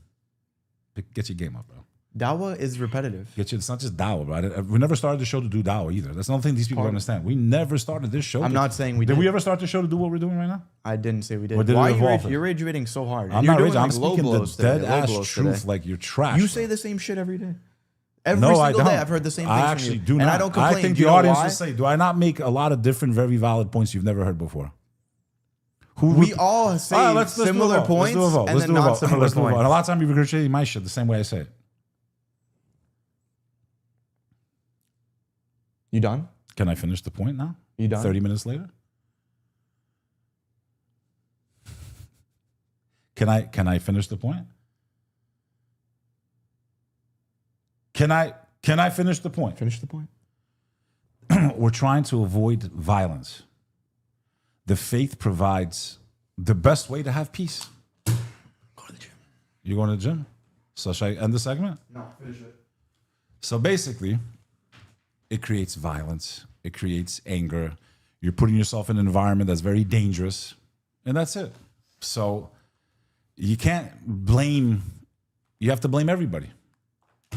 Speaker 1: Get your game up, bro.
Speaker 2: Dawa is repetitive.
Speaker 1: It's not just Dawa, bro. We never started the show to do Dawa either. That's another thing these people don't understand. We never started this show.
Speaker 2: I'm not saying we did.
Speaker 1: Did we ever start the show to do what we're doing right now?
Speaker 2: I didn't say we did.
Speaker 1: Or did
Speaker 2: Why
Speaker 1: it evolve?
Speaker 2: you're rage rating so hard?
Speaker 1: I'm
Speaker 2: You're
Speaker 1: not
Speaker 2: doing
Speaker 1: raging. I'm
Speaker 2: like low
Speaker 1: speaking
Speaker 2: blows
Speaker 1: the
Speaker 2: today,
Speaker 1: dead
Speaker 2: low
Speaker 1: ass
Speaker 2: blows
Speaker 1: truth
Speaker 2: today.
Speaker 1: like you're trash.
Speaker 2: You
Speaker 1: bro.
Speaker 2: say the same shit every day. Every
Speaker 1: No, I
Speaker 2: single
Speaker 1: don't.
Speaker 2: day I've heard the same things
Speaker 1: I actually
Speaker 2: from you.
Speaker 1: do not.
Speaker 2: And I don't complain.
Speaker 1: I think
Speaker 2: Do you
Speaker 1: the
Speaker 2: know
Speaker 1: audience
Speaker 2: why?
Speaker 1: will say, do I not make a lot of different, very valid points you've never heard before?
Speaker 2: We all say
Speaker 1: let's
Speaker 2: similar points and then not similar points.
Speaker 1: And a lot of times you regurgitate my shit the same way I say it.
Speaker 2: You done?
Speaker 1: Can I finish the point now?
Speaker 2: You done?
Speaker 1: 30 minutes later? Can I finish the point? Can I finish the point?
Speaker 2: Finish the point.
Speaker 1: We're trying to avoid violence. The faith provides the best way to have peace. Go to the gym. You going to the gym? So should I end the segment?
Speaker 2: No, finish it.
Speaker 1: So basically, it creates violence. It creates anger. You're putting yourself in an environment that's very dangerous. And that's it. So you can't blame, you have to blame everybody.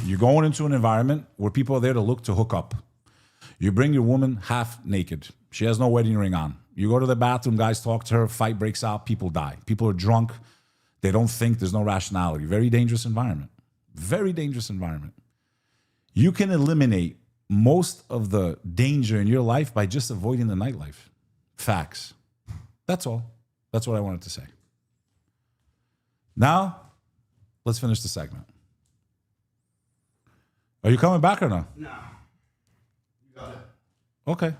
Speaker 1: You're going into an environment where people are there to look to hook up. You bring your woman half naked. She has no wedding ring on. You go to the bathroom, guys talk to her, fight breaks out, people die. People are drunk. They don't think, there's no rationality. Very dangerous environment. Very dangerous environment. You can eliminate most of the danger in your life by just avoiding the nightlife. Facts. That's all. That's what I wanted to say. Now, let's finish the segment. Are you coming back or no?
Speaker 2: No. You got it.
Speaker 1: Okay.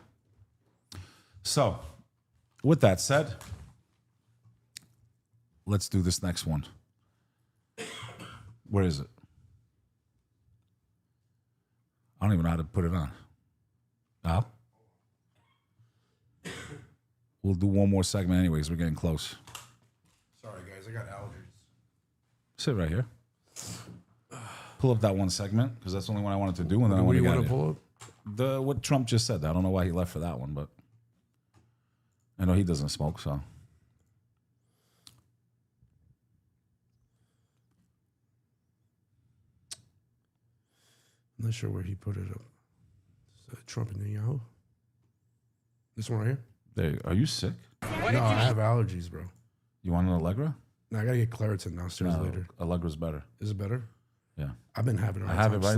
Speaker 1: So, with that said, let's do this next one. Where is it? I don't even know how to put it on. Al? We'll do one more segment anyways. We're getting close.
Speaker 3: Sorry, guys, I got allergies.
Speaker 1: Sit right here. Pull up that one segment because that's the only one I wanted to do, and then I want to get
Speaker 3: pull up?
Speaker 1: what Trump just said. I don't know why he left for that one, but I know he doesn't smoke, so.
Speaker 3: I'm not sure where he put it up. Trump and Netanyahu. This one right here?
Speaker 1: There, are you sick?
Speaker 3: No, I have allergies, bro.
Speaker 1: You want an Allegra?
Speaker 3: No, I gotta get Claritin downstairs later.
Speaker 1: Allegra's better.
Speaker 3: Is it better?
Speaker 1: Yeah.
Speaker 3: I've been having.
Speaker 1: I have it right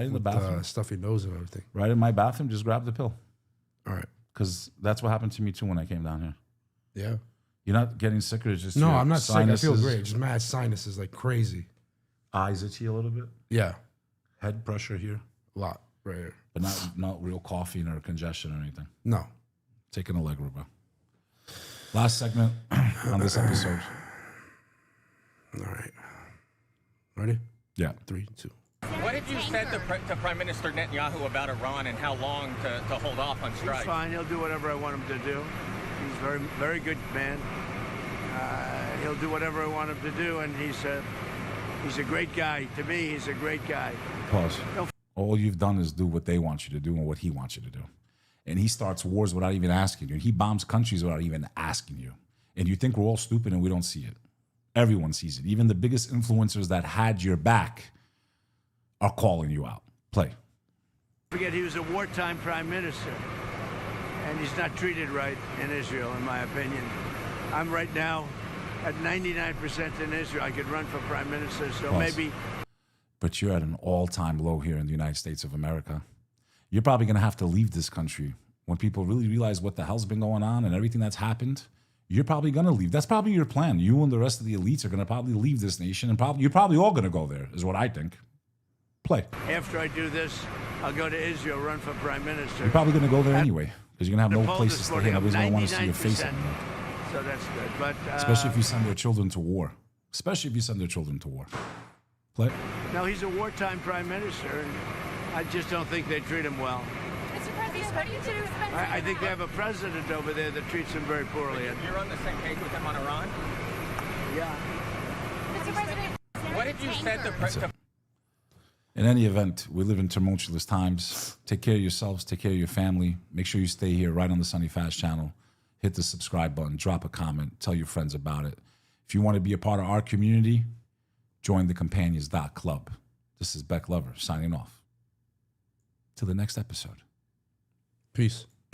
Speaker 1: in the bathroom.
Speaker 3: Stuffy nose and everything.
Speaker 1: Right in my bathroom. Just grab the pill.
Speaker 3: All right.
Speaker 1: Because that's what happened to me too when I came down here.
Speaker 3: Yeah.
Speaker 1: You're not getting sicker. It's just
Speaker 3: No,
Speaker 1: your
Speaker 3: I'm not
Speaker 1: sinuses.
Speaker 3: sick. I feel great. Just mad sinuses like crazy.
Speaker 1: Eyes itchy a little bit.
Speaker 3: Yeah.
Speaker 1: Head pressure here.
Speaker 3: A lot right here.
Speaker 1: But not real coughing or congestion or anything.
Speaker 3: No.
Speaker 1: Take an Allegra, bro. Last segment on this episode.
Speaker 3: All right. Ready?
Speaker 1: Yeah.
Speaker 3: 3, 2.
Speaker 11: What did you say to Prime Minister Netanyahu about Iran and how long to hold off on strike?
Speaker 10: He's fine. He'll do whatever I want him to do. He's very, very good man. He'll do whatever I want him to do, and he's a great guy. To me, he's a great guy.
Speaker 1: Pause. All you've done is do what they want you to do and what he wants you to do. And he starts wars without even asking you. He bombs countries without even asking you. And you think we're all stupid and we don't see it. Everyone sees it. Even the biggest influencers that had your back are calling you out. Play.
Speaker 10: Forget he was a wartime prime minister, and he's not treated right in Israel, in my opinion. I'm right now at 99% in Israel. I could run for prime minister, so
Speaker 1: Pause.
Speaker 10: maybe.
Speaker 1: But you're at an all-time low here in the United States of America. You're probably going to have to leave this country when people really realize what the hell's been going on and everything that's happened. You're probably going to leave. That's probably your plan. You and the rest of the elites are going to probably leave this nation, and you're probably all going to go there, is what I think. Play.
Speaker 10: After I do this, I'll go to Israel, run for prime minister.
Speaker 1: You're probably going to go there anyway, because you're going to have no place to stay.
Speaker 10: morning,
Speaker 1: Nobody's going to want to see your
Speaker 10: 99%.
Speaker 1: face anymore.
Speaker 10: So that's good. But
Speaker 1: Especially if you send their children to war. Especially if you send their children to war. Play.
Speaker 10: no, he's a wartime prime minister, and I just don't think they treat him well.
Speaker 12: Mr. President, what do you do?
Speaker 10: I think they have a president over there that treats him very poorly. And
Speaker 11: You're on the same page with him on Iran?
Speaker 10: yeah.
Speaker 12: Mr. President,
Speaker 11: What did you say to
Speaker 1: In any event, we live in tumultuous times. Take care of yourselves. Take care of your family. Make sure you stay here right on the Sonny Fast channel. Hit the subscribe button. Drop a comment. Tell your friends about it. If you want to be a part of our community, join the companions.club. This is Beck Lover signing off. Till the next episode.
Speaker 3: Peace.